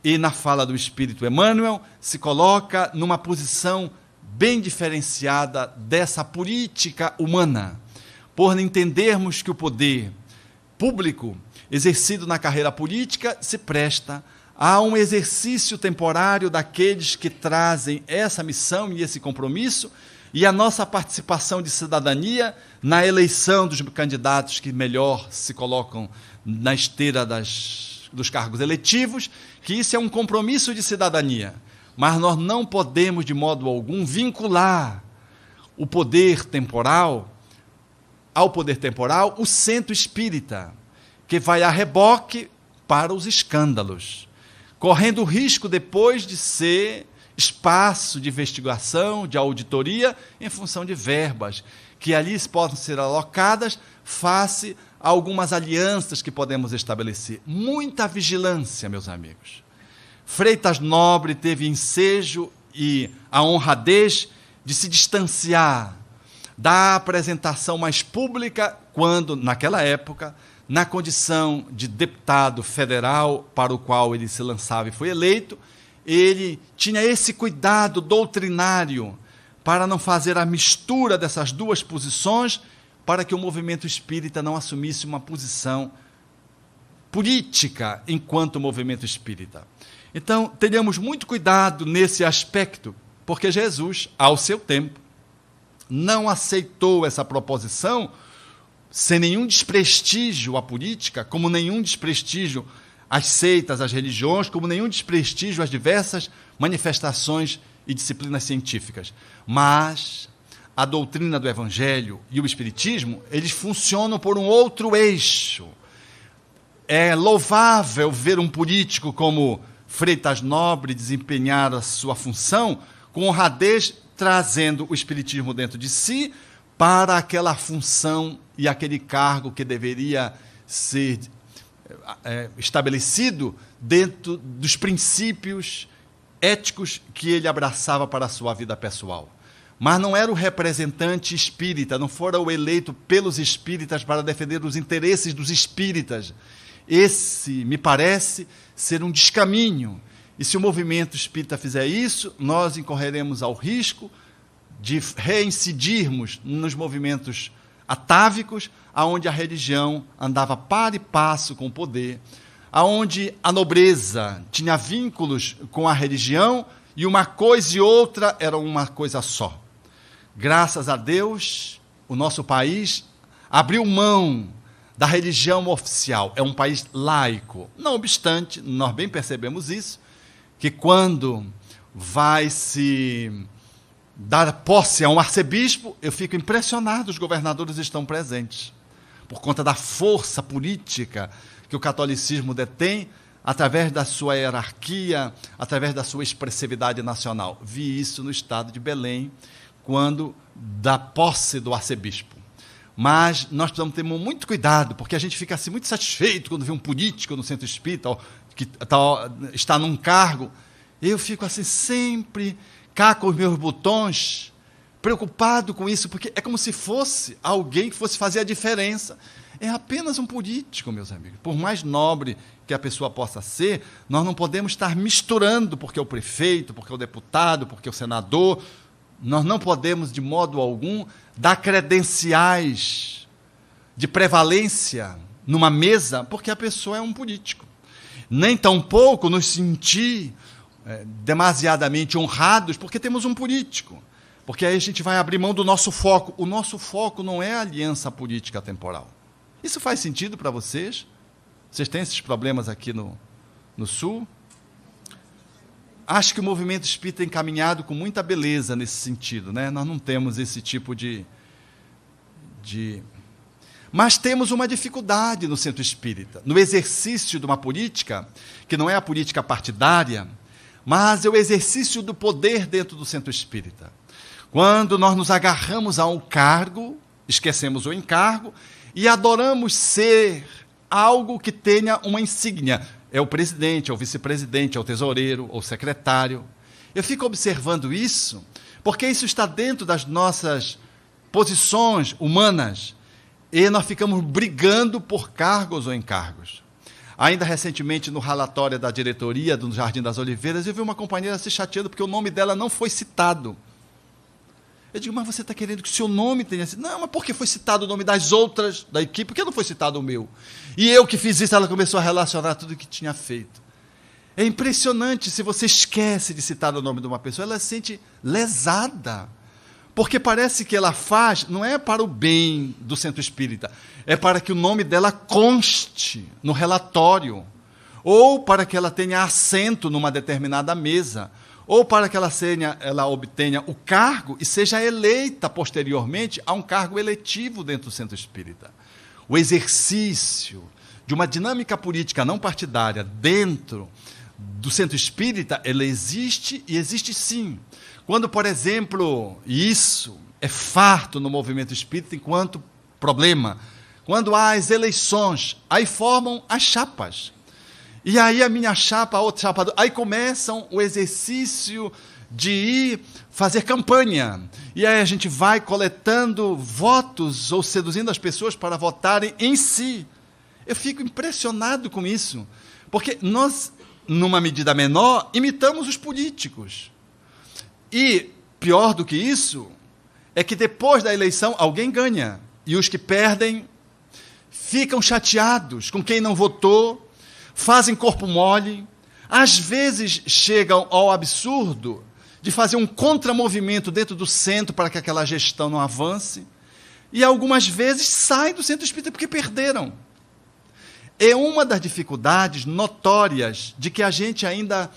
e na fala do Espírito Emmanuel, se coloca numa posição bem diferenciada dessa política humana, por entendermos que o poder público exercido na carreira política se presta a um exercício temporário daqueles que trazem essa missão e esse compromisso, e a nossa participação de cidadania na eleição dos candidatos que melhor se colocam na esteira dos cargos eletivos, que isso é um compromisso de cidadania. Mas nós não podemos, de modo algum, vincular o poder temporal, ao poder temporal, o centro espírita, que vai a reboque para os escândalos, correndo o risco depois de ser espaço de investigação, de auditoria, em função de verbas, que ali possam ser alocadas face a algumas alianças que podemos estabelecer. Muita vigilância, meus amigos. Freitas Nobre teve ensejo e a honradez de se distanciar da apresentação mais pública, quando, naquela época, na condição de deputado federal para o qual ele se lançava e foi eleito, ele tinha esse cuidado doutrinário para não fazer a mistura dessas duas posições, para que o movimento espírita não assumisse uma posição política enquanto movimento espírita. Então, tenhamos muito cuidado nesse aspecto, porque Jesus, ao seu tempo, não aceitou essa proposição sem nenhum desprestígio à política, como nenhum desprestígio às seitas, às religiões, como nenhum desprestígio às diversas manifestações e disciplinas científicas. Mas a doutrina do Evangelho e o Espiritismo, eles funcionam por um outro eixo. É louvável ver um político como Freitas Nobre desempenhar a sua função com honradez, trazendo o Espiritismo dentro de si para aquela função e aquele cargo que deveria ser estabelecido dentro dos princípios éticos que ele abraçava para a sua vida pessoal. Mas não era o representante espírita, não fora o eleito pelos espíritas para defender os interesses dos espíritas. Esse, me parece, ser um descaminho. E se o movimento espírita fizer isso, nós incorreremos ao risco de reincidirmos nos movimentos atávicos, aonde a religião andava par e passo com o poder, aonde a nobreza tinha vínculos com a religião e uma coisa e outra era uma coisa só. Graças a Deus, o nosso país abriu mão da religião oficial. É um país laico. Não obstante, nós bem percebemos isso, que quando vai se dar posse a um arcebispo, eu fico impressionado, os governadores estão presentes, por conta da força política que o catolicismo detém, através da sua hierarquia, através da sua expressividade nacional. Vi isso no estado de Belém, quando da posse do arcebispo. Mas nós precisamos ter muito cuidado, porque a gente fica assim muito satisfeito quando vê um político no centro espírita, que está num cargo. Eu fico assim sempre cá com os meus botões, preocupado com isso, porque é como se fosse alguém que fosse fazer a diferença. É apenas um político, meus amigos. Por mais nobre que a pessoa possa ser, nós não podemos estar misturando porque é o prefeito, porque é o deputado, porque é o senador. Nós não podemos, de modo algum, dar credenciais de prevalência numa mesa porque a pessoa é um político. Nem tampouco nos sentir demasiadamente honrados porque temos um político. Porque aí a gente vai abrir mão do nosso foco. O nosso foco não é a aliança política temporal. Isso faz sentido para vocês? Vocês têm esses problemas aqui no Sul? Acho que o movimento espírita tem caminhado com muita beleza nesse sentido, né? Nós não temos esse tipo de... Mas temos uma dificuldade no centro espírita, no exercício de uma política, que não é a política partidária, mas é o exercício do poder dentro do centro espírita. Quando nós nos agarramos a um cargo, esquecemos o encargo e adoramos ser algo que tenha uma insígnia. É o presidente, é o vice-presidente, é o tesoureiro, ou o secretário. Eu fico observando isso, porque isso está dentro das nossas posições humanas, e nós ficamos brigando por cargos ou encargos. Ainda recentemente, no relatório da diretoria do Jardim das Oliveiras, eu vi uma companheira se chateando porque o nome dela não foi citado. Eu digo, mas você está querendo que o seu nome tenha sido... Não, mas por que foi citado o nome das outras da equipe? Por que não foi citado o meu? E eu que fiz isso, ela começou a relacionar tudo o que tinha feito. É impressionante, se você esquece de citar o nome de uma pessoa, ela se sente lesada. Porque parece que ela faz, não é para o bem do centro espírita, é para que o nome dela conste no relatório, ou para que ela tenha assento numa determinada mesa, ou para que ela obtenha o cargo e seja eleita posteriormente a um cargo eletivo dentro do centro espírita. O exercício de uma dinâmica política não partidária dentro do centro espírita, ela existe e existe sim. Quando, por exemplo, e isso é farto no movimento espírita enquanto problema, quando há as eleições, aí formam as chapas. E aí a minha chapa, a outra chapa, aí começam o exercício de ir fazer campanha. E aí a gente vai coletando votos ou seduzindo as pessoas para votarem em si. Eu fico impressionado com isso, porque nós, numa medida menor, imitamos os políticos. E, pior do que isso, é que depois da eleição alguém ganha. E os que perdem ficam chateados com quem não votou, fazem corpo mole, às vezes chegam ao absurdo de fazer um contramovimento dentro do centro para que aquela gestão não avance, e algumas vezes saem do centro espírita porque perderam. É uma das dificuldades notórias de que a gente ainda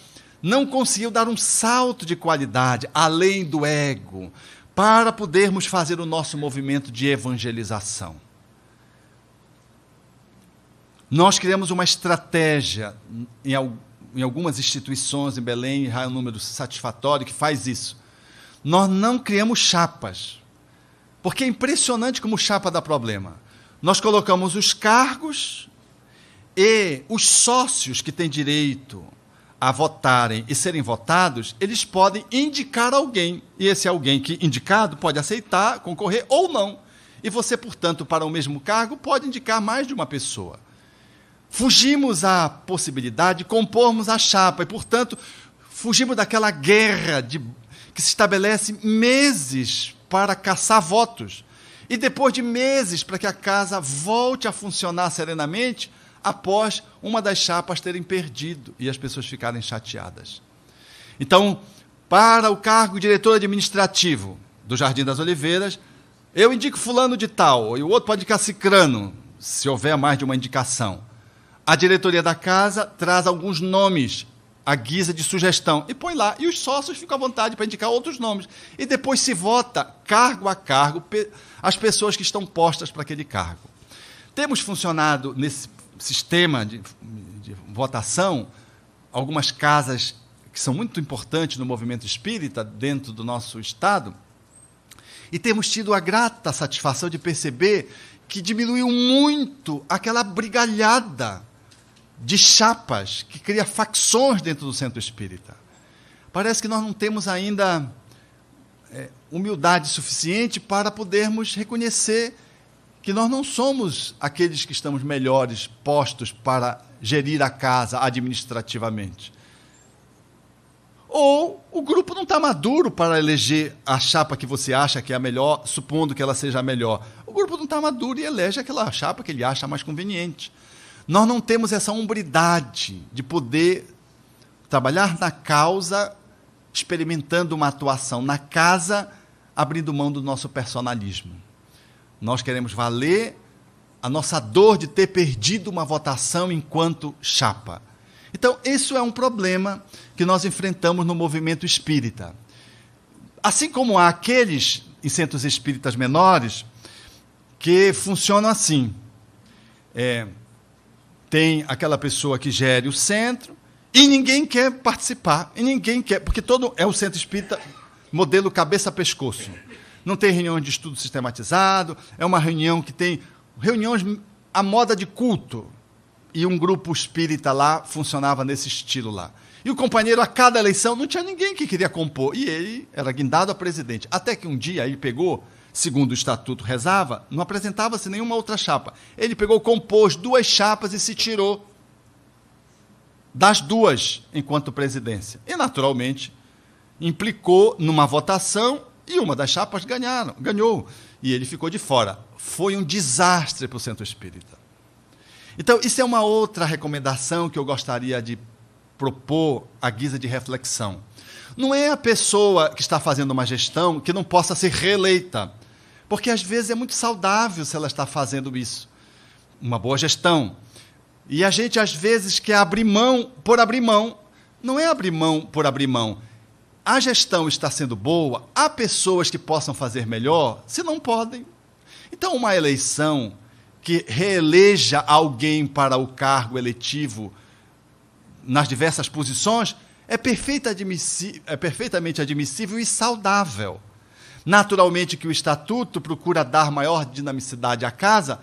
não conseguiu dar um salto de qualidade, além do ego, para podermos fazer o nosso movimento de evangelização. Nós criamos uma estratégia em algumas instituições em Belém, é um número satisfatório, que faz isso. Nós não criamos chapas, porque é impressionante como chapa dá problema. Nós colocamos os cargos e os sócios que têm direito a votarem e serem votados, eles podem indicar alguém, e esse alguém que indicado pode aceitar, concorrer ou não. E você, portanto, para o mesmo cargo, pode indicar mais de uma pessoa. Fugimos à possibilidade de compormos a chapa e, portanto, fugimos daquela guerra que se estabelece meses para caçar votos. E depois de meses para que a casa volte a funcionar serenamente, após uma das chapas terem perdido e as pessoas ficarem chateadas. Então, para o cargo de diretor administrativo do Jardim das Oliveiras, eu indico fulano de tal, e o outro pode indicar cicrano, se houver mais de uma indicação. A diretoria da casa traz alguns nomes à guisa de sugestão e põe lá, e os sócios ficam à vontade para indicar outros nomes. E depois se vota, cargo a cargo, as pessoas que estão postas para aquele cargo. Temos funcionado nesse sistema de votação, algumas casas que são muito importantes no movimento espírita dentro do nosso estado, e temos tido a grata satisfação de perceber que diminuiu muito aquela brigalhada de chapas que cria facções dentro do centro espírita. Parece que nós não temos ainda humildade suficiente para podermos reconhecer que nós não somos aqueles que estamos melhores postos para gerir a casa administrativamente. ou o grupo não está maduro para eleger a chapa que você acha que é a melhor, supondo que ela seja a melhor. O grupo não está maduro e elege aquela chapa que ele acha mais conveniente. Nós não temos essa hombridade de poder trabalhar na causa, experimentando uma atuação na casa, abrindo mão do nosso personalismo. Nós queremos valer a nossa dor de ter perdido uma votação enquanto chapa. Então, isso é um problema que nós enfrentamos no movimento espírita. Assim como há aqueles em centros espíritas menores que funcionam assim. Tem aquela pessoa que gere o centro e ninguém quer participar, e ninguém quer, porque todo é o centro espírita modelo cabeça-pescoço. Não tem reunião de estudo sistematizado, é uma reunião que tem reuniões à moda de culto. E um grupo espírita lá funcionava nesse estilo lá. E o companheiro, a cada eleição, não tinha ninguém que queria compor. E ele era guindado a presidente. Até que um dia ele pegou, segundo o estatuto rezava, não apresentava-se nenhuma outra chapa. Ele pegou, compôs 2 chapas e se tirou das 2 enquanto presidência. E, naturalmente, implicou numa votação e uma das chapas ganhou. E ele ficou de fora. Foi um desastre para o centro espírita. Então, isso é uma outra recomendação que eu gostaria de propor à guisa de reflexão. Não é a pessoa que está fazendo uma gestão que não possa ser reeleita, porque às vezes é muito saudável se ela está fazendo isso. Uma boa gestão. E a gente às vezes quer abrir mão por abrir mão. Não é abrir mão por abrir mão. A gestão está sendo boa, há pessoas que possam fazer melhor, se não podem. Então, uma eleição que reeleja alguém para o cargo eletivo nas diversas posições é perfeitamente admissível e saudável. Naturalmente que o Estatuto procura dar maior dinamicidade à casa,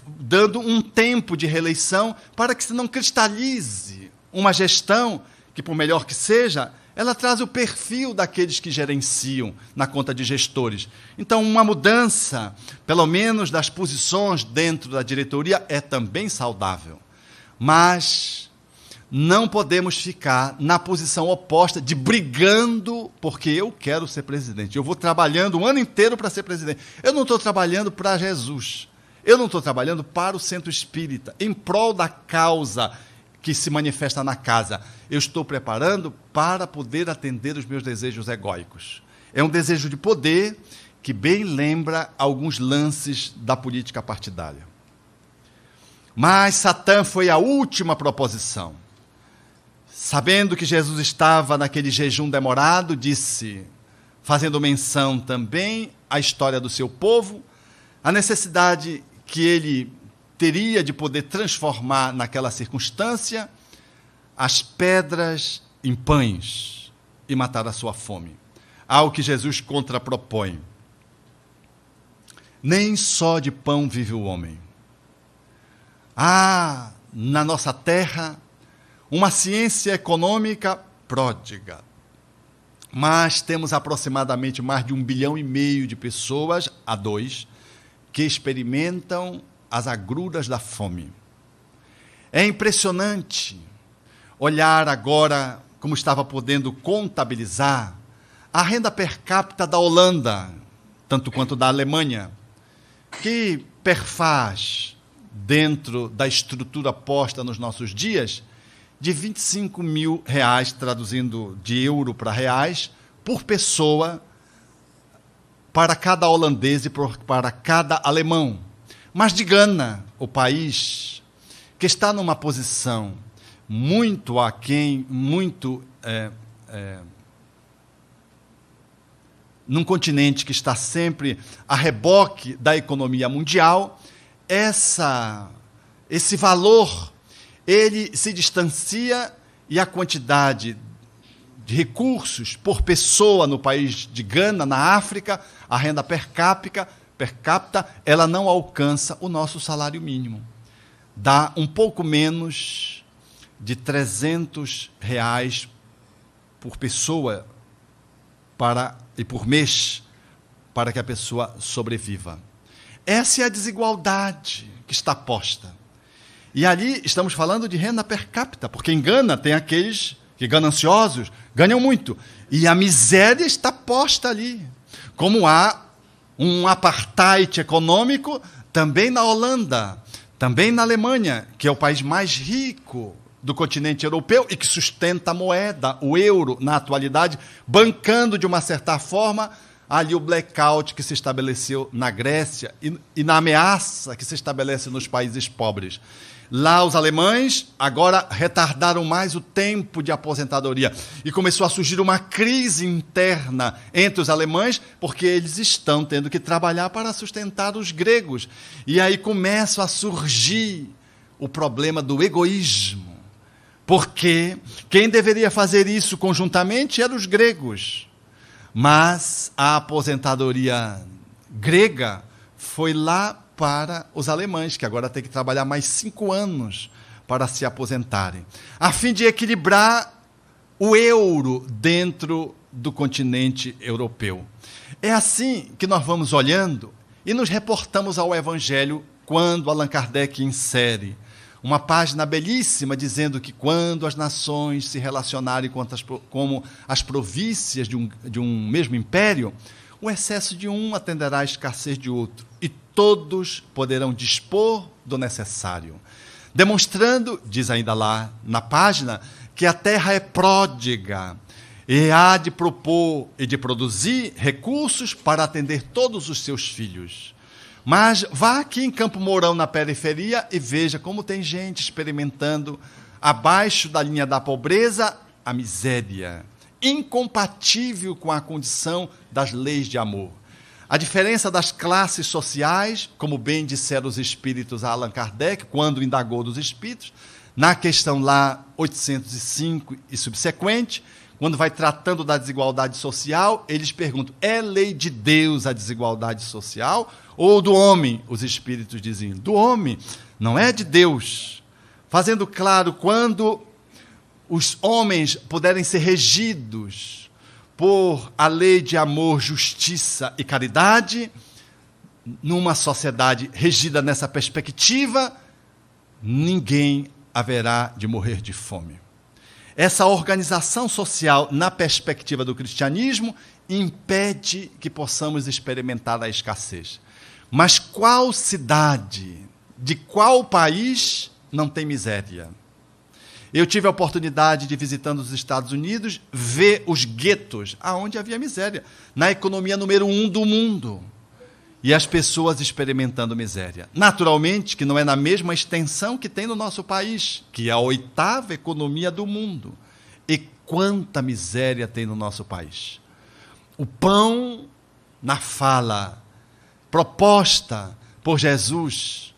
dando um tempo de reeleição para que se não cristalize uma gestão que, por melhor que seja, ela traz o perfil daqueles que gerenciam na conta de gestores. Então, uma mudança, pelo menos das posições dentro da diretoria, é também saudável. Mas não podemos ficar na posição oposta de brigando porque eu quero ser presidente. Eu vou trabalhando o ano inteiro para ser presidente. Eu não estou trabalhando para Jesus. Eu não estou trabalhando para o centro espírita, em prol da causa que se manifesta na casa. Eu estou preparando para poder atender os meus desejos egóicos. É um desejo de poder que bem lembra alguns lances da política partidária. Mas Satã foi a última proposição. Sabendo que Jesus estava naquele jejum demorado, disse, fazendo menção também à história do seu povo, a necessidade que ele teria de poder transformar naquela circunstância as pedras em pães e matar a sua fome. Algo que Jesus contrapropõe. Nem só de pão vive o homem. Há na nossa terra uma ciência econômica pródiga. Mas temos aproximadamente mais de 1,5 bilhão de pessoas, a 2, que experimentam as agruras da fome. É impressionante olhar agora como estava podendo contabilizar a renda per capita da Holanda, tanto quanto da Alemanha, que perfaz, dentro da estrutura posta nos nossos dias, de 25 mil reais, traduzindo de euro para reais, por pessoa, para cada holandês e para cada alemão. Mas de Gana, o país que está numa posição muito aquém, muito num continente que está sempre a reboque da economia mundial, esse valor, ele se distancia e a quantidade de recursos por pessoa no país de Gana, na África, a renda per capita, ela não alcança o nosso salário mínimo. Dá um pouco menos de 300 reais por pessoa e por mês para que a pessoa sobreviva. Essa é a desigualdade que está posta. E ali estamos falando de renda per capita, porque em Gana tem aqueles que gananciosos ganham muito. E a miséria está posta ali. Como há um apartheid econômico também na Holanda, também na Alemanha, que é o país mais rico do continente europeu e que sustenta a moeda, o euro, na atualidade, bancando de uma certa forma ali o blackout que se estabeleceu na Grécia e na ameaça que se estabelece nos países pobres. Lá os alemães agora retardaram mais o tempo de aposentadoria e começou a surgir uma crise interna entre os alemães porque eles estão tendo que trabalhar para sustentar os gregos. E aí começa a surgir o problema do egoísmo, porque quem deveria fazer isso conjuntamente eram os gregos. Mas a aposentadoria grega foi lá para os alemães, que agora têm que trabalhar mais 5 anos para se aposentarem, a fim de equilibrar o euro dentro do continente europeu. É assim que nós vamos olhando e nos reportamos ao Evangelho quando Allan Kardec insere uma página belíssima dizendo que quando as nações se relacionarem como as províncias de um mesmo império, o excesso de um atenderá à escassez de outro, e todos poderão dispor do necessário. Demonstrando, diz ainda lá na página, que a terra é pródiga e há de propor e de produzir recursos para atender todos os seus filhos. Mas vá aqui em Campo Mourão, na periferia, e veja como tem gente experimentando, abaixo da linha da pobreza, a miséria, incompatível com a condição das leis de amor. A diferença das classes sociais, como bem disseram os espíritos a Allan Kardec, quando indagou dos espíritos, na questão lá 805 e subsequente, quando vai tratando da desigualdade social, eles perguntam, é lei de Deus a desigualdade social ou do homem? Os espíritos diziam, do homem, não é de Deus. Fazendo claro, quando os homens puderem ser regidos por a lei de amor, justiça e caridade, numa sociedade regida nessa perspectiva, ninguém haverá de morrer de fome. Essa organização social, na perspectiva do cristianismo, impede que possamos experimentar a escassez. Mas qual cidade, de qual país não tem miséria? Eu tive a oportunidade de, visitando os Estados Unidos, ver os guetos, aonde havia miséria, na economia número 1 do mundo. E as pessoas experimentando miséria. Naturalmente, que não é na mesma extensão que tem no nosso país, que é a 8ª economia do mundo. E quanta miséria tem no nosso país. O pão, na fala proposta por Jesus,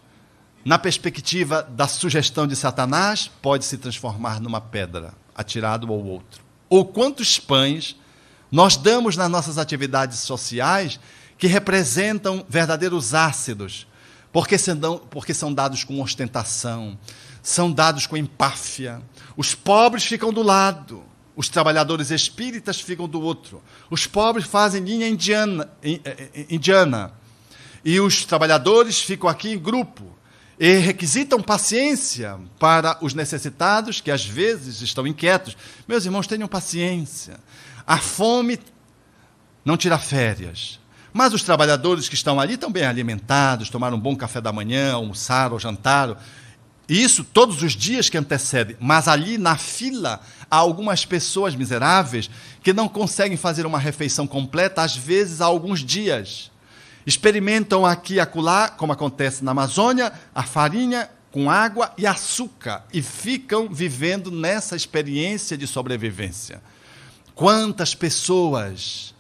na perspectiva da sugestão de Satanás, pode se transformar numa pedra, atirado ao outro. Ou quantos pães nós damos nas nossas atividades sociais que representam verdadeiros ácidos, porque são dados com ostentação, são dados com empáfia. Os pobres ficam do lado, os trabalhadores espíritas ficam do outro. Os pobres fazem linha indiana e os trabalhadores ficam aqui em grupo e requisitam paciência para os necessitados, que às vezes estão inquietos. Meus irmãos, tenham paciência. A fome não tira férias. Mas os trabalhadores que estão ali estão bem alimentados, tomaram um bom café da manhã, almoçaram, jantaram. E isso todos os dias que antecedem. Mas ali na fila há algumas pessoas miseráveis que não conseguem fazer uma refeição completa, às vezes há alguns dias. Experimentam aqui e acolá, como acontece na Amazônia, a farinha com água e açúcar. E ficam vivendo nessa experiência de sobrevivência. Quantas pessoas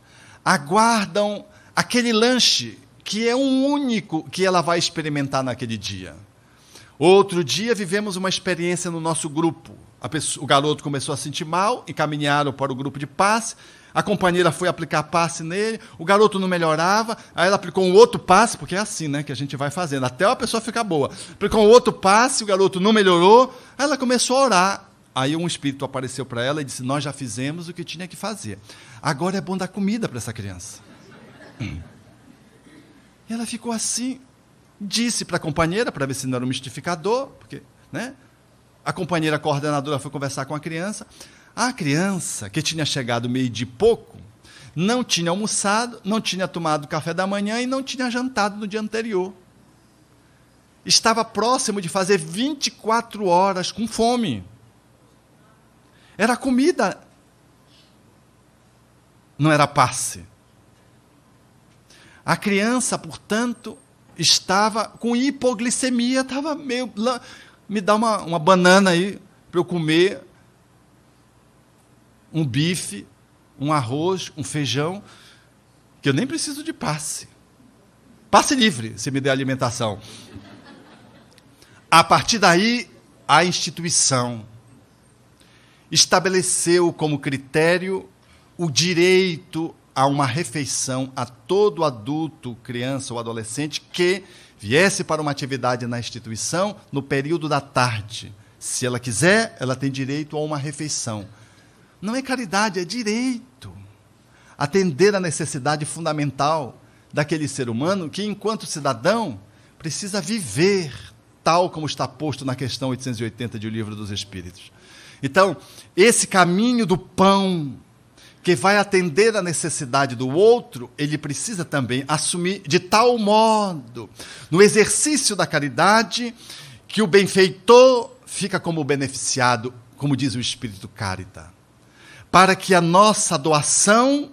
aguardam aquele lanche que é um único que ela vai experimentar naquele dia. Outro dia vivemos uma experiência no nosso grupo. O garoto começou a sentir mal, encaminharam para o grupo de passe, a companheira foi aplicar passe nele, o garoto não melhorava, aí ela aplicou um outro passe, porque é assim, né, que a gente vai fazendo, até a pessoa ficar boa. Aplicou um outro passe, o garoto não melhorou, aí ela começou a orar. Aí um espírito apareceu para ela e disse, nós já fizemos o que tinha que fazer. Agora é bom dar comida para essa criança. E ela ficou assim, disse para a companheira, para ver se não era um mistificador, porque, né? A companheira coordenadora foi conversar com a criança. A criança, que tinha chegado meio-dia e pouco, não tinha almoçado, não tinha tomado café da manhã e não tinha jantado no dia anterior. Estava próximo de fazer 24 horas com fome. Era comida, não era passe. A criança, portanto, estava com hipoglicemia, estava meio... Me dá uma banana aí para eu comer um bife, um arroz, um feijão, que eu nem preciso de passe. Passe livre, se me der alimentação. A partir daí, a instituição estabeleceu como critério o direito a uma refeição a todo adulto, criança ou adolescente que viesse para uma atividade na instituição no período da tarde. Se ela quiser, ela tem direito a uma refeição. Não é caridade, é direito. Atender a necessidade fundamental daquele ser humano que, enquanto cidadão, precisa viver, tal como está posto na questão 880 do Livro dos Espíritos. Então, esse caminho do pão, que vai atender a necessidade do outro, ele precisa também assumir de tal modo, no exercício da caridade, que o benfeitor fica como beneficiado, como diz o Espírito Carita, para que a nossa doação,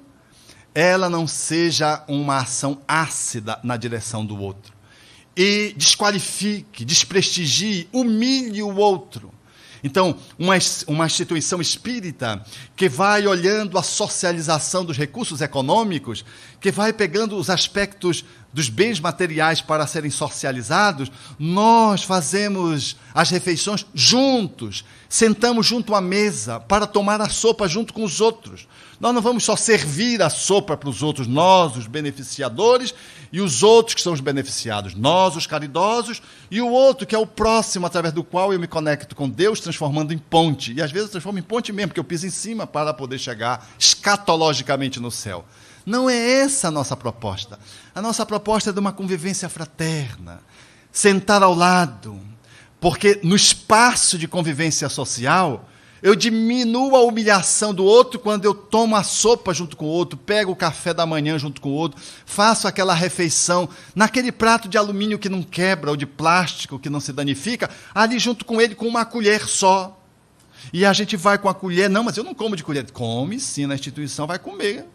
ela não seja uma ação ácida na direção do outro, e desqualifique, desprestigie, humilhe o outro. Então, uma instituição espírita que vai olhando a socialização dos recursos econômicos, que vai pegando os aspectos dos bens materiais para serem socializados, nós fazemos as refeições juntos, sentamos junto à mesa para tomar a sopa junto com os outros. Nós não vamos só servir a sopa para os outros, nós, os beneficiadores, e os outros que são os beneficiados, nós, os caridosos, e o outro que é o próximo, através do qual eu me conecto com Deus, transformando em ponte. E às vezes eu transformo em ponte mesmo, porque eu piso em cima para poder chegar escatologicamente no céu. Não é essa a nossa proposta. A nossa proposta é de uma convivência fraterna, sentar ao lado, porque no espaço de convivência social, eu diminuo a humilhação do outro quando eu tomo a sopa junto com o outro, pego o café da manhã junto com o outro, faço aquela refeição naquele prato de alumínio que não quebra, ou de plástico que não se danifica, ali junto com ele com uma colher só. E a gente vai com a colher, não, mas eu não como de colher. Come sim, na instituição vai comer,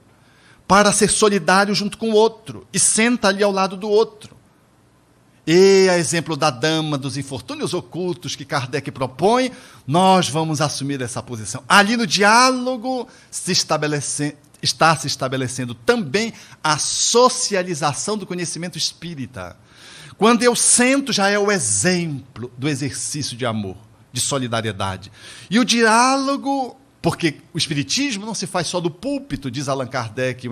para ser solidário junto com o outro, e senta ali ao lado do outro. E, a exemplo da dama dos infortúnios ocultos que Kardec propõe, nós vamos assumir essa posição. Ali no diálogo está se estabelecendo também a socialização do conhecimento espírita. Quando eu sento, já é o exemplo do exercício de amor, de solidariedade. E o diálogo, porque o espiritismo não se faz só do púlpito, diz Allan Kardec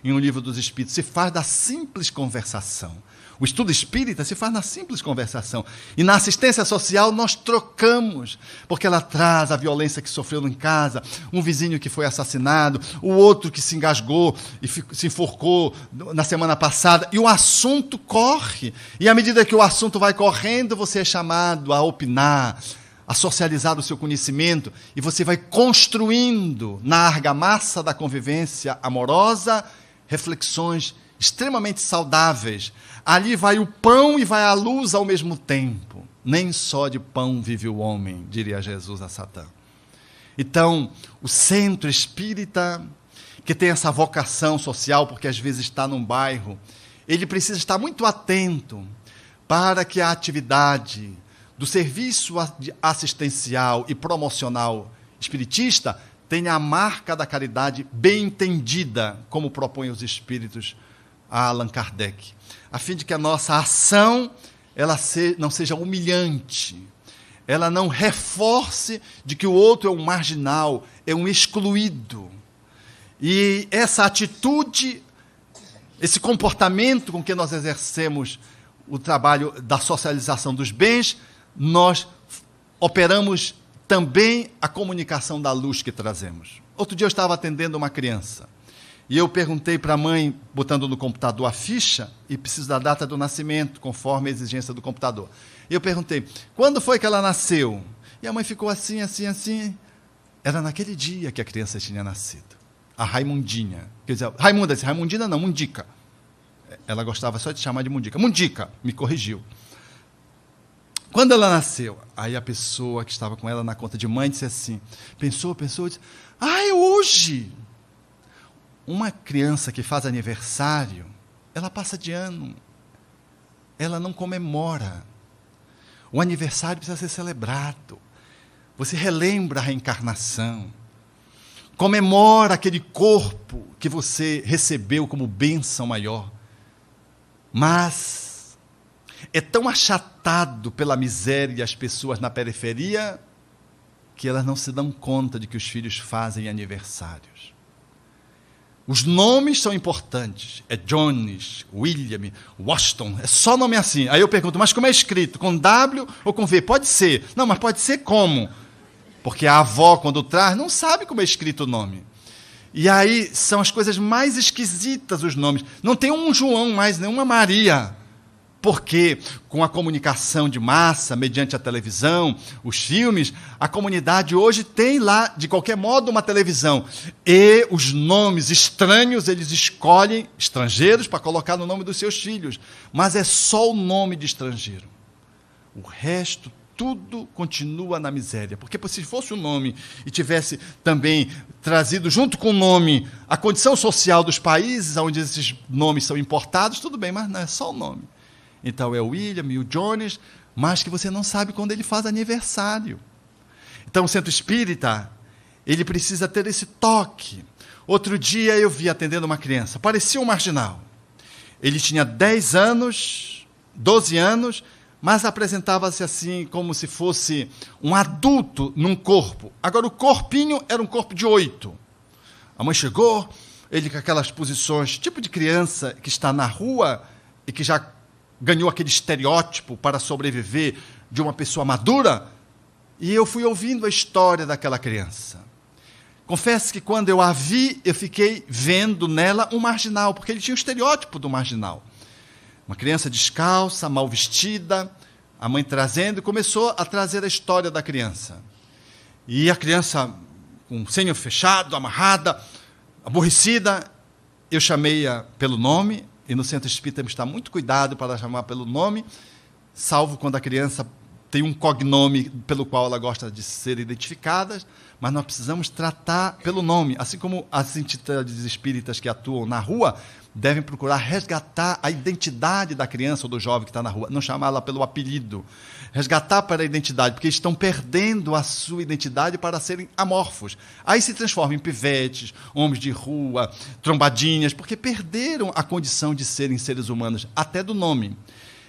em um livro dos Espíritos, se faz da simples conversação. O estudo espírita se faz na simples conversação. E na assistência social nós trocamos, porque ela traz a violência que sofreu em casa, um vizinho que foi assassinado, o outro que se engasgou e se enforcou na semana passada, e o assunto corre. E à medida que o assunto vai correndo, você é chamado a opinar, a socializar o seu conhecimento, e você vai construindo na argamassa da convivência amorosa reflexões extremamente saudáveis. Ali vai o pão e vai a luz ao mesmo tempo. Nem só de pão vive o homem, diria Jesus a Satã. Então, o centro espírita, que tem essa vocação social, porque às vezes está num bairro, ele precisa estar muito atento para que a atividade do serviço assistencial e promocional espiritista tenha a marca da caridade bem entendida, como propõem os espíritos a Allan Kardec, a fim de que a nossa ação não seja humilhante, ela não reforce de que o outro é um marginal, é um excluído. E essa atitude, esse comportamento com que nós exercemos o trabalho da socialização dos bens, nós operamos também a comunicação da luz que trazemos. Outro dia eu estava atendendo uma criança, e eu perguntei para a mãe, botando no computador a ficha, e preciso da data do nascimento, conforme a exigência do computador. E eu perguntei, quando foi que ela nasceu? E a mãe ficou assim, assim, assim. Era naquele dia que a criança tinha nascido. A Raimundinha. Quer dizer, Raimunda disse, Raimundina não, Mundica. Ela gostava só de chamar de Mundica. Mundica, me corrigiu. Quando ela nasceu, aí a pessoa que estava com ela na conta de mãe disse assim, pensou, disse, é hoje. Uma criança que faz aniversário, ela passa de ano. Ela não comemora. O aniversário precisa ser celebrado. Você relembra a reencarnação. Comemora aquele corpo que você recebeu como bênção maior. Mas é tão achatado pela miséria as pessoas na periferia que elas não se dão conta de que os filhos fazem aniversários. Os nomes são importantes. É Jones, William, Washington. É só nome assim. Aí eu pergunto, mas como é escrito? Com W ou com V? Pode ser. Não, mas pode ser como? Porque a avó, quando traz, não sabe como é escrito o nome. E aí são as coisas mais esquisitas os nomes. Não tem um João mais, nem uma Maria. Porque com a comunicação de massa, mediante a televisão, os filmes, a comunidade hoje tem lá, de qualquer modo, uma televisão. E os nomes estranhos, eles escolhem estrangeiros para colocar no nome dos seus filhos. Mas é só o nome de estrangeiro. O resto, tudo continua na miséria. Porque se fosse o nome e tivesse também trazido junto com o nome a condição social dos países onde esses nomes são importados, tudo bem, mas não é só o nome. Então é o William e o Jones, mas que você não sabe quando ele faz aniversário. Então o centro espírita, ele precisa ter esse toque. Outro dia eu vi atendendo uma criança, parecia um marginal. Ele tinha 10 anos, 12 anos, mas apresentava-se assim como se fosse um adulto num corpo. Agora o corpinho era um corpo de 8. A mãe chegou, ele com aquelas posições, tipo de criança que está na rua e que já ganhou aquele estereótipo para sobreviver de uma pessoa madura, e eu fui ouvindo a história daquela criança. Confesso que quando eu a vi, eu fiquei vendo nela um marginal, porque ele tinha o estereótipo do marginal. Uma criança descalça, mal vestida, a mãe trazendo, e começou a trazer a história da criança. E a criança, com o senho fechado, amarrada, aborrecida, eu chamei-a pelo nome. E no centro espírita temos que estar muito cuidado para chamar pelo nome, salvo quando a criança tem um cognome pelo qual ela gosta de ser identificada, mas nós precisamos tratar pelo nome, assim como as entidades espíritas que atuam na rua devem procurar resgatar a identidade da criança ou do jovem que está na rua, não chamá-la pelo apelido, resgatar para a identidade, porque eles estão perdendo a sua identidade para serem amorfos. Aí se transformam em pivetes, homens de rua, trombadinhas, porque perderam a condição de serem seres humanos, até do nome.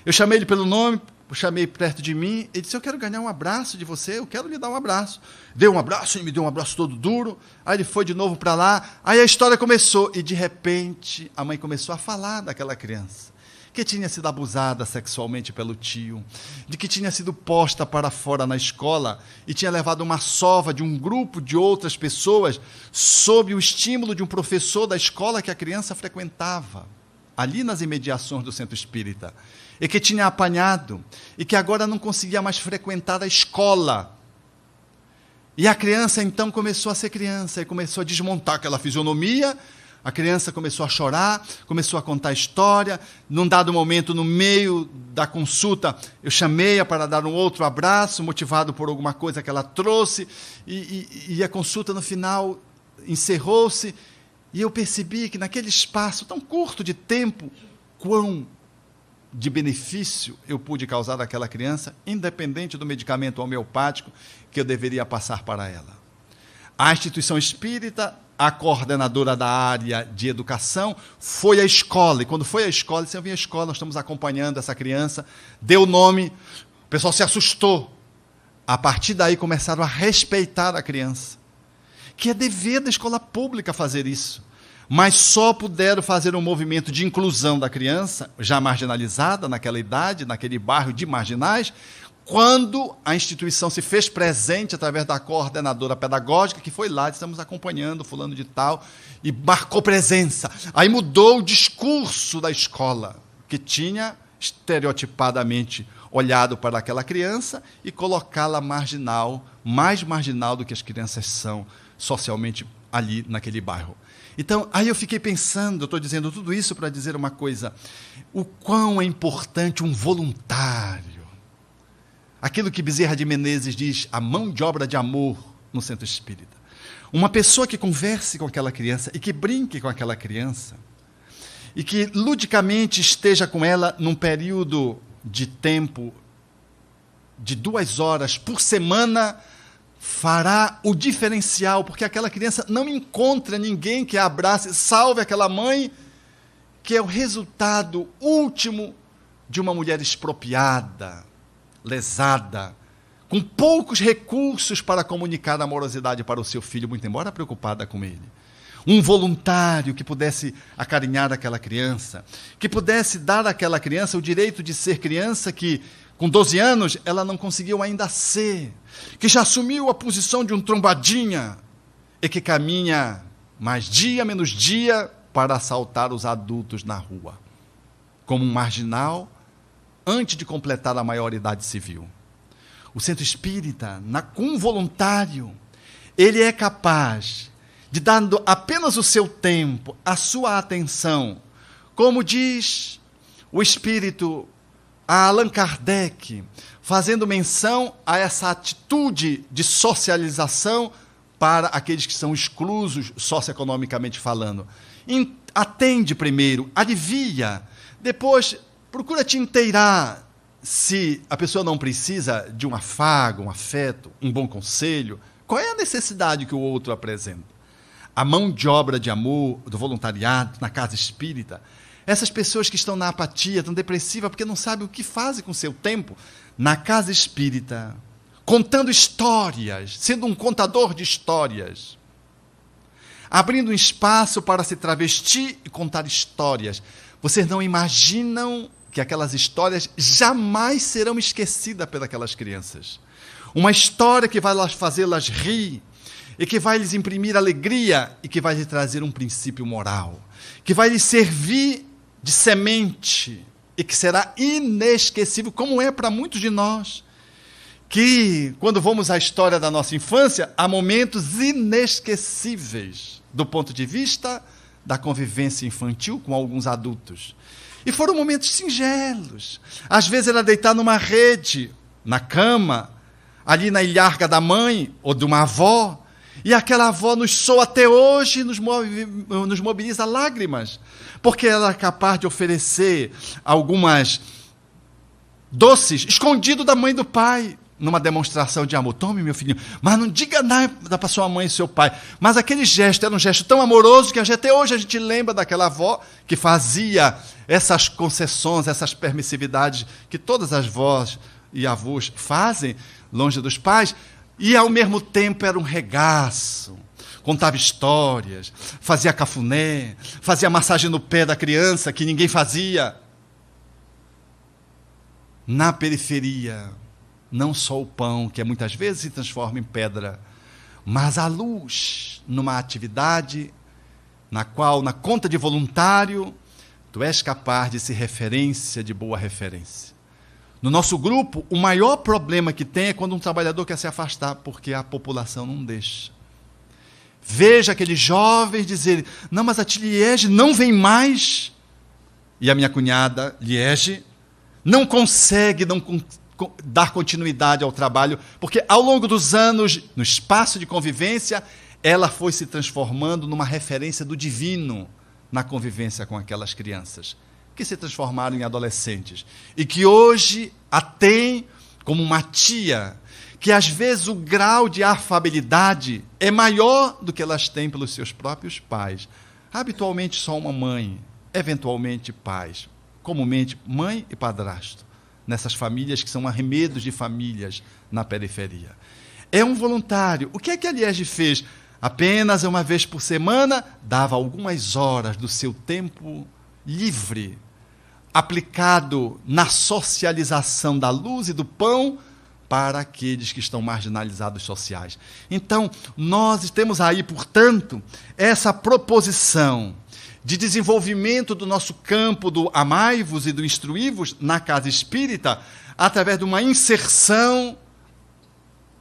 Eu chamei ele pelo nome, chamei perto de mim, ele disse, eu quero ganhar um abraço de você, eu quero lhe dar um abraço. Deu um abraço, ele me deu um abraço todo duro, aí ele foi de novo para lá, aí a história começou, e de repente a mãe começou a falar daquela criança, que tinha sido abusada sexualmente pelo tio, de que tinha sido posta para fora na escola, e tinha levado uma sova de um grupo de outras pessoas, sob o estímulo de um professor da escola que a criança frequentava, ali nas imediações do centro espírita, e que tinha apanhado, e que agora não conseguia mais frequentar a escola. E a criança então começou a ser criança, e começou a desmontar aquela fisionomia, a criança começou a chorar, começou a contar a história. Num dado momento, no meio da consulta, eu chamei-a para dar um outro abraço, motivado por alguma coisa que ela trouxe, e a consulta no final encerrou-se, e eu percebi que naquele espaço tão curto de tempo, quão de benefício eu pude causar àquela criança, independente do medicamento homeopático que eu deveria passar para ela. A instituição espírita, a coordenadora da área de educação, foi à escola, e quando foi à escola, disse, eu vim à escola, nós estamos acompanhando essa criança, deu o nome, o pessoal se assustou. A partir daí começaram a respeitar a criança, que é dever da escola pública fazer isso. Mas só puderam fazer um movimento de inclusão da criança, já marginalizada naquela idade, naquele bairro de marginais, quando a instituição se fez presente através da coordenadora pedagógica, que foi lá, estamos acompanhando fulano de tal, e marcou presença. Aí mudou o discurso da escola, que tinha estereotipadamente olhado para aquela criança e colocá-la marginal, mais marginal do que as crianças são socialmente ali naquele bairro. Então, aí eu fiquei pensando, eu estou dizendo tudo isso para dizer uma coisa, o quão é importante um voluntário. Aquilo que Bezerra de Menezes diz, a mão de obra de amor no centro espírita. Uma pessoa que converse com aquela criança e que brinque com aquela criança e que ludicamente esteja com ela num período de tempo de 2 horas por semana, fará o diferencial, porque aquela criança não encontra ninguém que a abrace, salve aquela mãe, que é o resultado último de uma mulher expropriada, lesada, com poucos recursos para comunicar amorosidade para o seu filho, muito embora preocupada com ele. Um voluntário que pudesse acarinhar aquela criança, que pudesse dar àquela criança o direito de ser criança que, com 12 anos, ela não conseguiu ainda ser, que já assumiu a posição de um trombadinha e que caminha mais dia menos dia para assaltar os adultos na rua, como um marginal, antes de completar a maioridade civil. O centro espírita, com um voluntário, ele é capaz de, dando apenas o seu tempo, a sua atenção, como diz o espírito a Allan Kardec, fazendo menção a essa atitude de socialização para aqueles que são exclusos socioeconomicamente falando. Atende primeiro, alivia, depois procura te inteirar se a pessoa não precisa de um afago, um afeto, um bom conselho. Qual é a necessidade que o outro apresenta? A mão de obra de amor, do voluntariado, na casa espírita, essas pessoas que estão na apatia, estão depressivas, porque não sabem o que fazem com o seu tempo, na casa espírita, contando histórias, sendo um contador de histórias, abrindo um espaço para se travestir e contar histórias. Vocês não imaginam que aquelas histórias jamais serão esquecidas pelas crianças. Uma história que vai fazê-las rir, e que vai lhes imprimir alegria, e que vai lhes trazer um princípio moral, que vai lhes servir de semente, e que será inesquecível, como é para muitos de nós, que, quando vamos à história da nossa infância, há momentos inesquecíveis, do ponto de vista da convivência infantil com alguns adultos. E foram momentos singelos. Às vezes era deitar numa rede, na cama, ali na ilharga da mãe, ou de uma avó, e aquela avó nos soa até hoje, nos mobiliza lágrimas, porque ela é capaz de oferecer algumas doces, escondido da mãe e do pai, numa demonstração de amor. Tome, meu filhinho, mas não diga nada para sua mãe e seu pai. Mas aquele gesto era um gesto tão amoroso que até hoje a gente lembra daquela avó que fazia essas concessões, essas permissividades que todas as vós e avós fazem, longe dos pais, e ao mesmo tempo era um regaço. Contava histórias, fazia cafuné, fazia massagem no pé da criança que ninguém fazia. Na periferia, não só o pão, que muitas vezes se transforma em pedra, mas a luz numa atividade na qual, na conta de voluntário, tu és capaz de ser referência de boa referência. No nosso grupo, o maior problema que tem é quando um trabalhador quer se afastar, porque a população não deixa. Veja aqueles jovens dizerem, não, mas a tia Liege não vem mais. E a minha cunhada, Liege, não consegue dar continuidade ao trabalho, porque ao longo dos anos, no espaço de convivência, ela foi se transformando numa referência do divino na convivência com aquelas crianças, que se transformaram em adolescentes, e que hoje a têm como uma tia, que às vezes o grau de afabilidade é maior do que elas têm pelos seus próprios pais. Habitualmente só uma mãe, eventualmente pais, comumente mãe e padrasto, nessas famílias que são arremedos de famílias na periferia. É um voluntário. O que é que a Liege fez? Apenas uma vez por semana, dava algumas horas do seu tempo livre, aplicado na socialização da luz e do pão para aqueles que estão marginalizados sociais. Então, nós temos aí, portanto, essa proposição de desenvolvimento do nosso campo do amai-vos e do instruí-vos na casa espírita, através de uma inserção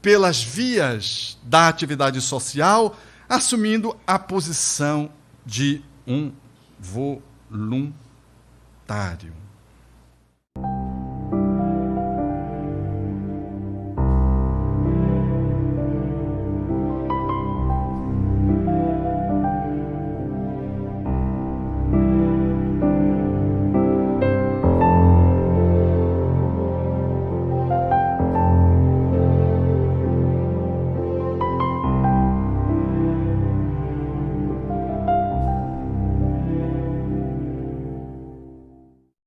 pelas vias da atividade social, assumindo a posição de um voluntário.